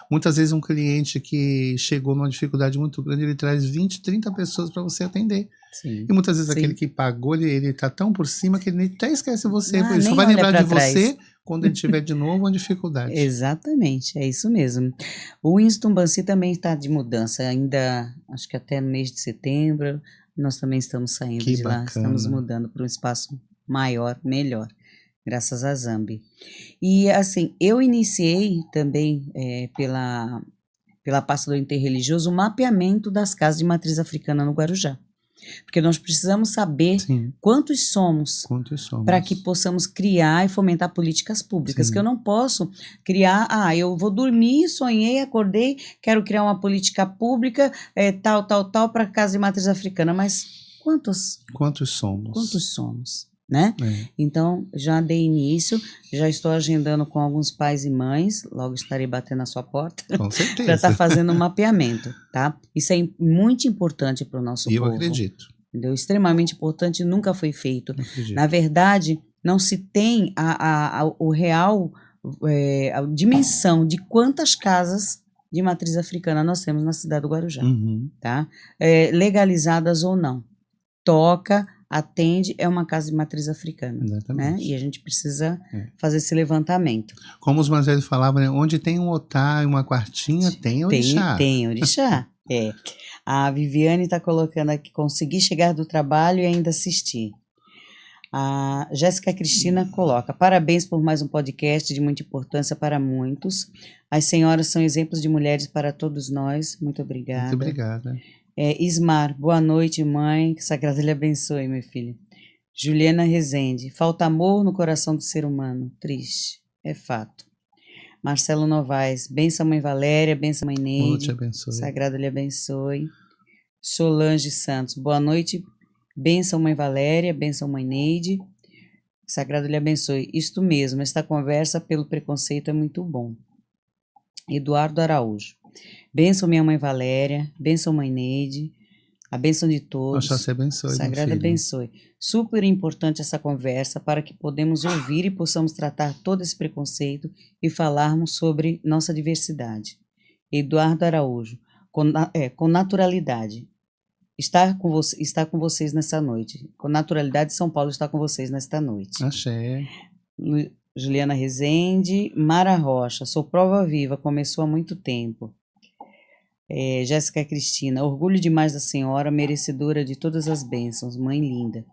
Muitas vezes um cliente que chegou numa dificuldade muito grande, ele traz 20, 30 pessoas para você atender. Sim. E muitas vezes Sim. aquele que pagou, ele tá tão por cima que ele até esquece você, Ah, ele só nem vai olha lembrar pra de trás. você quando ele tiver de novo uma dificuldade. Exatamente, é isso mesmo. O Winston Bansi também está de mudança, ainda acho que até no mês de setembro, nós também estamos saindo Que de lá, estamos bacana. mudando para um espaço maior, melhor, graças a Zambi. E assim, eu iniciei também pela pasta do interreligioso o mapeamento das casas de matriz africana no Guarujá. Porque nós precisamos saber Sim, quantos somos quantos somos? para que possamos criar e fomentar políticas públicas. Sim. Que eu não posso criar, eu vou dormir, sonhei, acordei, quero criar uma política pública, tal, para a casa de matriz africana. Mas quantos somos? Né? É. Então, já dei início, já estou agendando com alguns pais e mães, logo estarei batendo na sua porta, Com para certeza. estar fazendo um mapeamento, tá? Isso é muito importante para o nosso E eu povo. acredito. Entendeu? Extremamente importante, nunca foi feito. Eu acredito. Na verdade, não se tem o real, a dimensão de quantas casas de matriz africana nós temos na cidade do Guarujá, Uhum. tá? Legalizadas ou não. Toca, atende, é uma casa de matriz africana, né? Exatamente. E a gente precisa fazer esse levantamento. Como os mais velhos falavam, né? Onde tem um otá e uma quartinha, tem orixá. Tem orixá, é. A Viviane está colocando aqui, consegui chegar do trabalho e ainda assistir. A Jéssica Cristina coloca, parabéns por mais um podcast de muita importância para muitos. As senhoras são exemplos de mulheres para todos nós. Muito obrigada. Muito obrigada. Ismar, boa noite, mãe. Que Sagrada lhe abençoe, meu filho. Juliana Rezende, falta amor no coração do ser humano. Triste, é fato. Marcelo Novaes, benção mãe Valéria, benção mãe Neide. Te abençoe. Sagrada lhe abençoe. Solange Santos, boa noite. Benção mãe Valéria, benção mãe Neide. Sagrado lhe abençoe. Isto mesmo, esta conversa pelo preconceito é muito bom. Eduardo Araújo. Benção minha mãe Valéria, benção mãe Neide. A benção de todos. Oxóssi abençoe, Sagrado abençoe. Super importante essa conversa para que podemos ouvir e possamos tratar todo esse preconceito e falarmos sobre nossa diversidade. Eduardo Araújo. Com naturalidade. Está com vocês nessa noite. Com naturalidade, São Paulo está com vocês nesta noite. Axé. Juliana Rezende. Mara Rocha. Sou prova viva, começou há muito tempo. Jéssica Cristina. Orgulho demais da senhora, merecedora de todas as bênçãos. Mãe linda.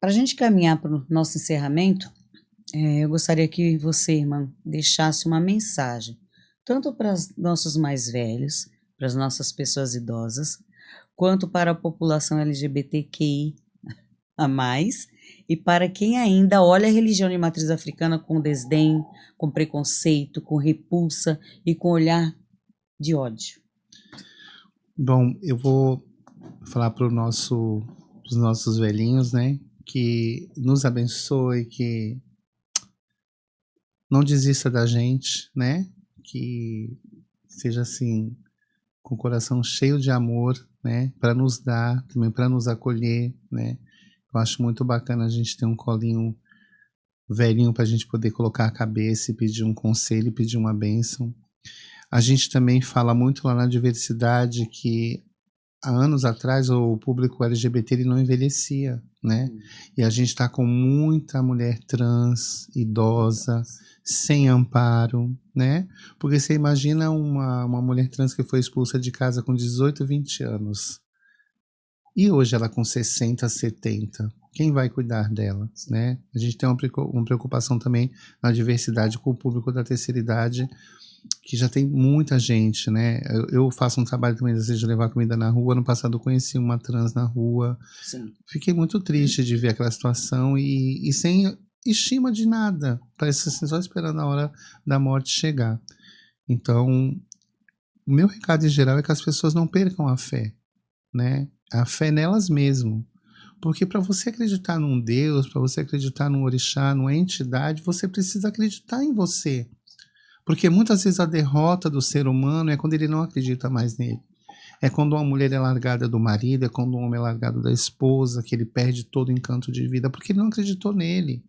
Para a gente caminhar para o nosso encerramento, eu gostaria que você, irmã, deixasse uma mensagem tanto para os nossos mais velhos, para as nossas pessoas idosas, quanto para a população LGBTQI a mais, e para quem ainda olha a religião de matriz africana com desdém, com preconceito, com repulsa e com olhar de ódio. Bom, eu vou falar para os nossos velhinhos, né, que nos abençoe, que não desista da gente, né, que seja assim, com o coração cheio de amor, né, para nos dar, também para nos acolher, né. Eu acho muito bacana a gente ter um colinho velhinho para a gente poder colocar a cabeça e pedir um conselho, pedir uma bênção. A gente também fala muito lá na diversidade que há anos atrás o público LGBT ele não envelhecia, né? E a gente está com muita mulher trans, idosa, sem amparo, né? Porque você imagina uma mulher trans que foi expulsa de casa com 18, 20 anos. E hoje ela com 60, 70. Quem vai cuidar dela, né? A gente tem uma preocupação também na diversidade com o público da terceira idade, que já tem muita gente, né? Eu faço um trabalho também de levar comida na rua. Ano passado eu conheci uma trans na rua. Sim. Fiquei muito triste de ver aquela situação e sem estima de nada. Parece assim, só esperando a hora da morte chegar. Então, o meu recado em geral é que as pessoas não percam a fé, né? A fé nelas mesmas. Porque para você acreditar num Deus, para você acreditar num orixá, numa entidade, você precisa acreditar em você. Porque muitas vezes a derrota do ser humano é quando ele não acredita mais nele. É quando uma mulher é largada do marido, é quando um homem é largado da esposa, que ele perde todo o encanto de vida, porque ele não acreditou nele,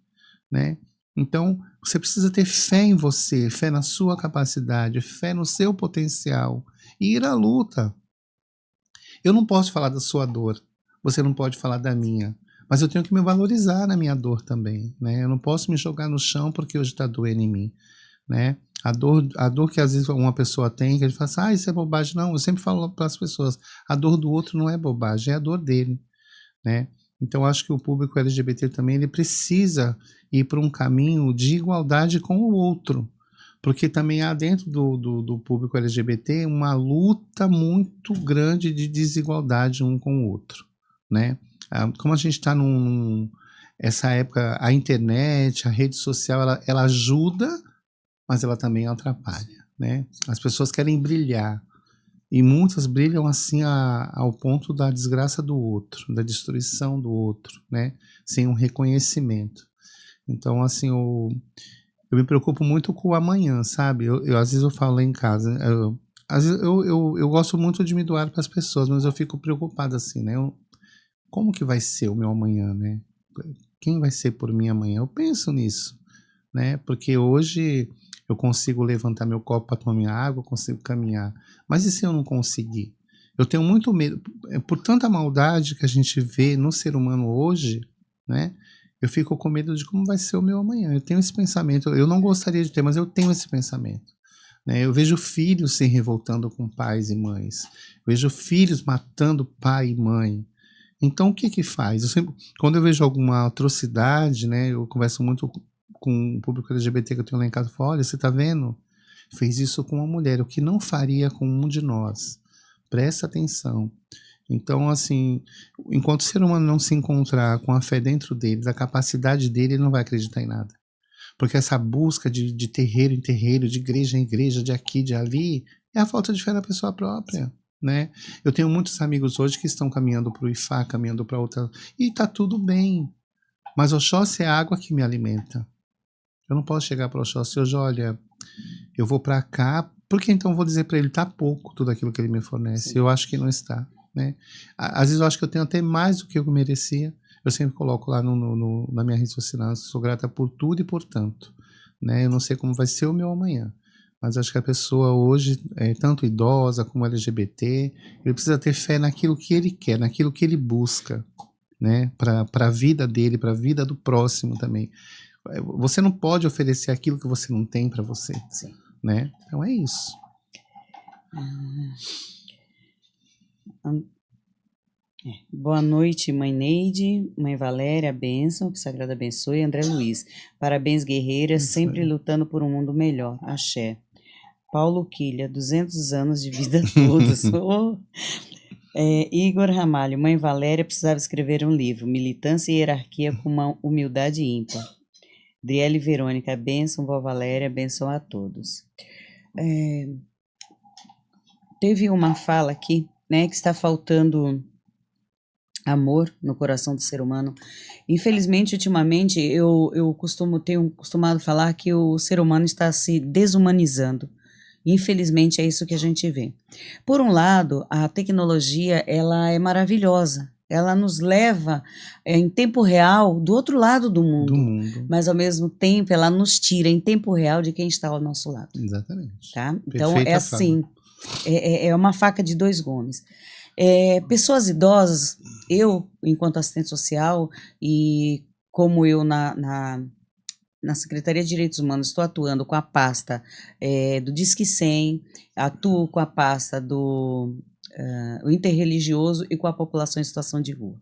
né? Então, você precisa ter fé em você, fé na sua capacidade, fé no seu potencial e ir à luta. Eu não posso falar da sua dor, você não pode falar da minha, mas eu tenho que me valorizar na minha dor também, né? Eu não posso me jogar no chão porque hoje está doendo em mim, né? A dor que às vezes uma pessoa tem, que a gente fala assim, ah, isso é bobagem. Não, eu sempre falo para as pessoas, a dor do outro não é bobagem, é a dor dele, né? Então acho que o público LGBT também ele precisa ir para um caminho de igualdade com o outro, porque também há dentro do público LGBT uma luta muito grande de desigualdade um com o outro, né? Como a gente está essa época, a internet, a rede social, ela ajuda, mas ela também atrapalha, né? As pessoas querem brilhar, e muitas brilham assim ao ponto da desgraça do outro, da destruição do outro, né? Sem um reconhecimento. Então, assim, eu me preocupo muito com o amanhã, sabe? Às vezes eu falo lá em casa, às vezes eu gosto muito de me doar para as pessoas, mas eu fico preocupado assim, né? Como que vai ser o meu amanhã, né? Quem vai ser por mim amanhã? Eu penso nisso, né? Porque hoje eu consigo levantar meu copo para tomar minha água, eu consigo caminhar. Mas e se eu não conseguir? Eu tenho muito medo, por tanta maldade que a gente vê no ser humano hoje, né? Eu fico com medo de como vai ser o meu amanhã. Eu tenho esse pensamento, eu não gostaria de ter, mas eu tenho esse pensamento, né? Eu vejo filhos se revoltando com pais e mães. Eu vejo filhos matando pai e mãe. Então, o que que faz? Quando eu vejo alguma atrocidade, né, eu converso muito com o público LGBT que eu tenho lá em casa, eu falo, olha, você tá vendo? Fez isso com uma mulher, o que não faria com um de nós. Presta atenção. Então, assim, enquanto o ser humano não se encontrar com a fé dentro dele, da capacidade dele, ele não vai acreditar em nada. Porque essa busca de terreiro em terreiro, de igreja em igreja, de aqui, de ali, é a falta de fé na pessoa própria, né? Eu tenho muitos amigos hoje que estão caminhando para o Ifá, caminhando para outra, e tá tudo bem. Mas Oxóssi é a água que me alimenta. Eu não posso chegar para Oxóssi hoje, olha, eu vou para cá, porque então eu vou dizer para ele, tá pouco tudo aquilo que ele me fornece. Sim. Eu acho que não está, né? Às vezes eu acho que eu tenho até mais do que eu merecia. Eu sempre coloco lá na minha rede social, sou grata por tudo e por tanto, né? Eu não sei como vai ser o meu amanhã, mas acho que a pessoa hoje, tanto idosa como LGBT, ele precisa ter fé naquilo que ele quer, naquilo que ele busca, né? Para a vida dele, para a vida do próximo também. Você não pode oferecer aquilo que você não tem para você. Sim. Né? Então é isso. Boa noite, mãe Neide, mãe Valéria, bênção, que Sagrada abençoe, André Luiz. Parabéns, guerreiras, sempre lutando por um mundo melhor. Axé. Paulo Quilha, 200 anos de vida a todos. Igor Ramalho, mãe Valéria precisava escrever um livro, Militância e Hierarquia com uma humildade ímpar. Driele Verônica, bênção, vó Valéria, bênção a todos. Teve uma fala aqui, né, que está faltando amor no coração do ser humano. Infelizmente, ultimamente, eu tenho costumado falar que o ser humano está se desumanizando. Infelizmente, é isso que a gente vê. Por um lado, a tecnologia, ela é maravilhosa. Ela nos leva em tempo real do outro lado do mundo. Mas, ao mesmo tempo, ela nos tira em tempo real de quem está ao nosso lado. Exatamente. Tá? Então, perfeita, é assim, é uma faca de dois gumes. Pessoas idosas, eu, enquanto assistente social, e como eu na Secretaria de Direitos Humanos estou atuando com a pasta do Disque 100, atuo com a pasta do o interreligioso e com a população em situação de rua.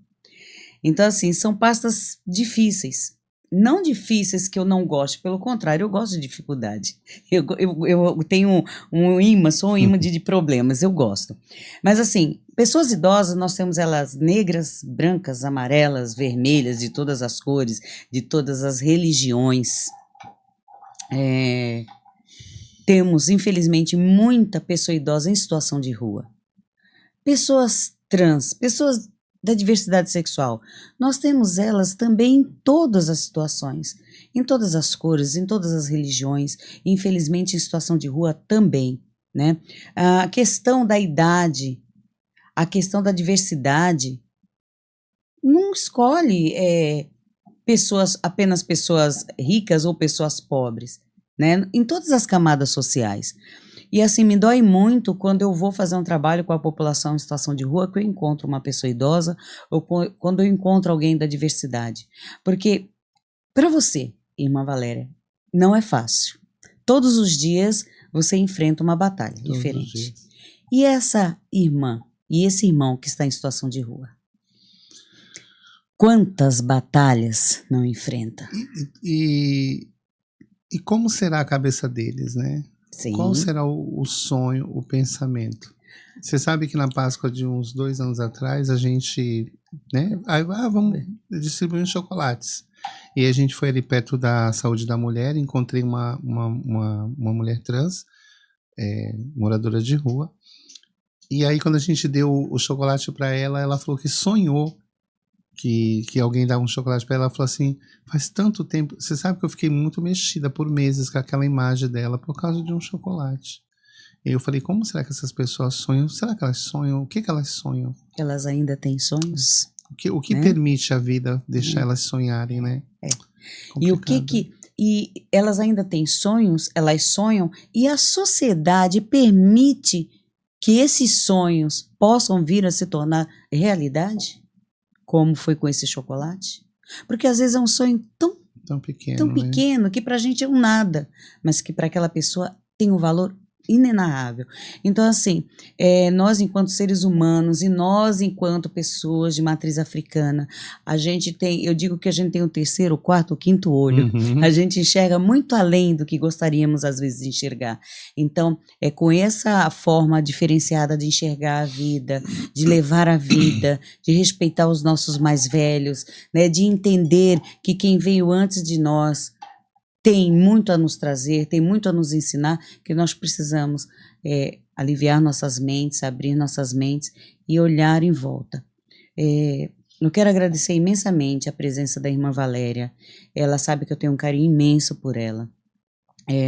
Então, assim, são pastas difíceis. Não difíceis que eu não gosto, pelo contrário, eu gosto de dificuldade. Eu tenho um imã, sou um imã de problemas, eu gosto. Mas, assim, pessoas idosas, nós temos elas negras, brancas, amarelas, vermelhas, de todas as cores, de todas as religiões. temos, infelizmente, muita pessoa idosa em situação de rua. Pessoas trans, pessoas da diversidade sexual. Nós temos elas também em todas as situações, em todas as cores, em todas as religiões, infelizmente em situação de rua também, né? A questão da idade, a questão da diversidade, não escolhe apenas pessoas ricas ou pessoas pobres, né? Em todas as camadas sociais. E assim, me dói muito quando eu vou fazer um trabalho com a população em situação de rua, que eu encontro uma pessoa idosa ou quando eu encontro alguém da diversidade. Porque, para você, irmã Valéria, não é fácil. Todos os dias você enfrenta uma batalha diferente. E essa irmã e esse irmão que está em situação de rua? Quantas batalhas não enfrenta? E como será a cabeça deles, né? Sim. Qual será o sonho, o pensamento? Você sabe que na Páscoa de uns 2 anos atrás, a gente, né? Vamos distribuir uns chocolates. E a gente foi ali perto da Saúde da Mulher, encontrei uma mulher trans, moradora de rua. E aí, quando a gente deu o chocolate para ela, ela falou que sonhou que alguém dava um chocolate para ela. Ela falou assim, faz tanto tempo, você sabe que eu fiquei muito mexida por meses com aquela imagem dela por causa de um chocolate. E eu falei, como será que essas pessoas sonham? Será que elas sonham? O que elas sonham? Elas ainda têm sonhos? O que permite a vida deixar elas sonharem, né? E o que e elas ainda têm sonhos, elas sonham, e a sociedade permite que esses sonhos possam vir a se tornar realidade? Como foi com esse chocolate? Porque às vezes é um sonho tão pequeno, né? Que pra gente é um nada, mas que para aquela pessoa tem um valor inenarrável. Então, assim, nós enquanto seres humanos e nós enquanto pessoas de matriz africana, a gente tem, eu digo que a gente tem o terceiro, o quarto, o quinto olho. A gente enxerga muito além do que gostaríamos às vezes de enxergar. Então, com essa forma diferenciada de enxergar a vida, de levar a vida, de respeitar os nossos mais velhos, né, de entender que quem veio antes de nós tem muito a nos trazer, tem muito a nos ensinar, que nós precisamos aliviar nossas mentes, abrir nossas mentes e olhar em volta. Eu quero agradecer imensamente a presença da irmã Valéria. Ela sabe que eu tenho um carinho imenso por ela.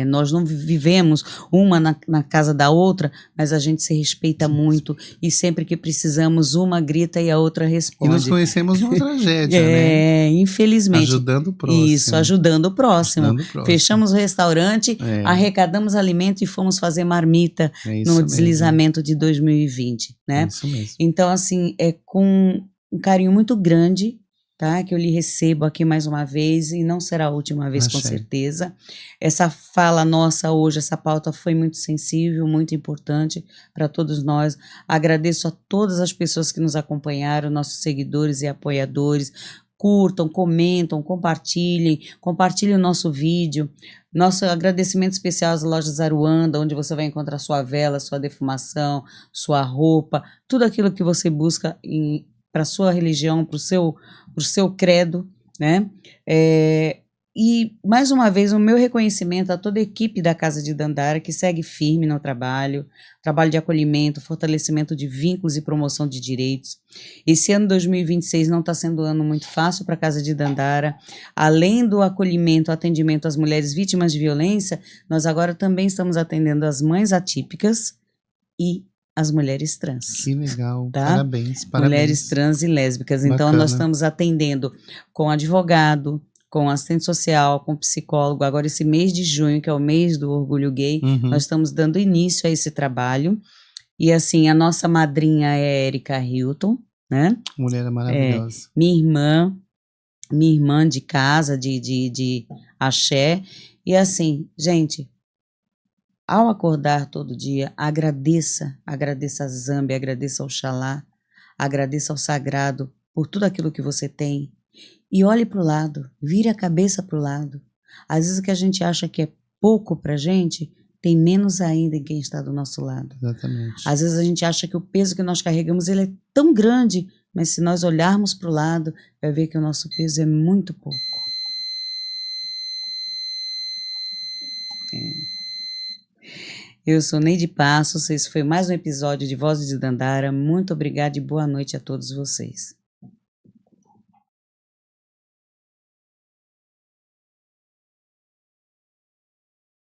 Nós não vivemos uma na casa da outra, mas a gente se respeita muito e sempre que precisamos uma grita e a outra responde. E nos conhecemos numa tragédia, né? Infelizmente. Ajudando o próximo. Isso, ajudando o próximo. Fechamos o restaurante, arrecadamos alimento e fomos fazer marmita no deslizamento de 2020, né? É isso mesmo. Então, assim, é com um carinho muito grande, tá? Que eu lhe recebo aqui mais uma vez e não será a última vez, com certeza. Essa fala nossa hoje, essa pauta foi muito sensível, muito importante para todos nós. Agradeço a todas as pessoas que nos acompanharam, nossos seguidores e apoiadores. Curtam, comentam, compartilhem o nosso vídeo. Nosso agradecimento especial às lojas Aruanda, onde você vai encontrar sua vela, sua defumação, sua roupa, tudo aquilo que você busca para a sua religião, para o seu credo, né? E, mais uma vez, o meu reconhecimento a toda a equipe da Casa de Dandara, que segue firme no trabalho de acolhimento, fortalecimento de vínculos e promoção de direitos. Esse ano 2026 não está sendo um ano muito fácil para a Casa de Dandara. Além do acolhimento, atendimento às mulheres vítimas de violência, nós agora também estamos atendendo as mães atípicas e as mulheres trans. Que legal, tá? Parabéns. Mulheres trans e lésbicas. Bacana. Então, nós estamos atendendo com advogado, com assistente social, com psicólogo. Agora, esse mês de junho, que é o mês do Orgulho Gay, nós estamos dando início a esse trabalho. E, assim, a nossa madrinha é Erika Hilton, né? Mulher maravilhosa. Minha irmã de casa, de axé. E, assim, gente, ao acordar todo dia, agradeça a Zambi, agradeça ao Oxalá, agradeça ao Sagrado por tudo aquilo que você tem. E olhe para o lado, vire a cabeça para o lado. Às vezes o que a gente acha que é pouco para a gente, tem menos ainda em quem está do nosso lado. Exatamente. Às vezes a gente acha que o peso que nós carregamos ele é tão grande, mas se nós olharmos para o lado, vai ver que o nosso peso é muito pouco. Eu sou Neide Passos, esse foi mais um episódio de Vozes de Dandara. Muito obrigada e boa noite a todos vocês.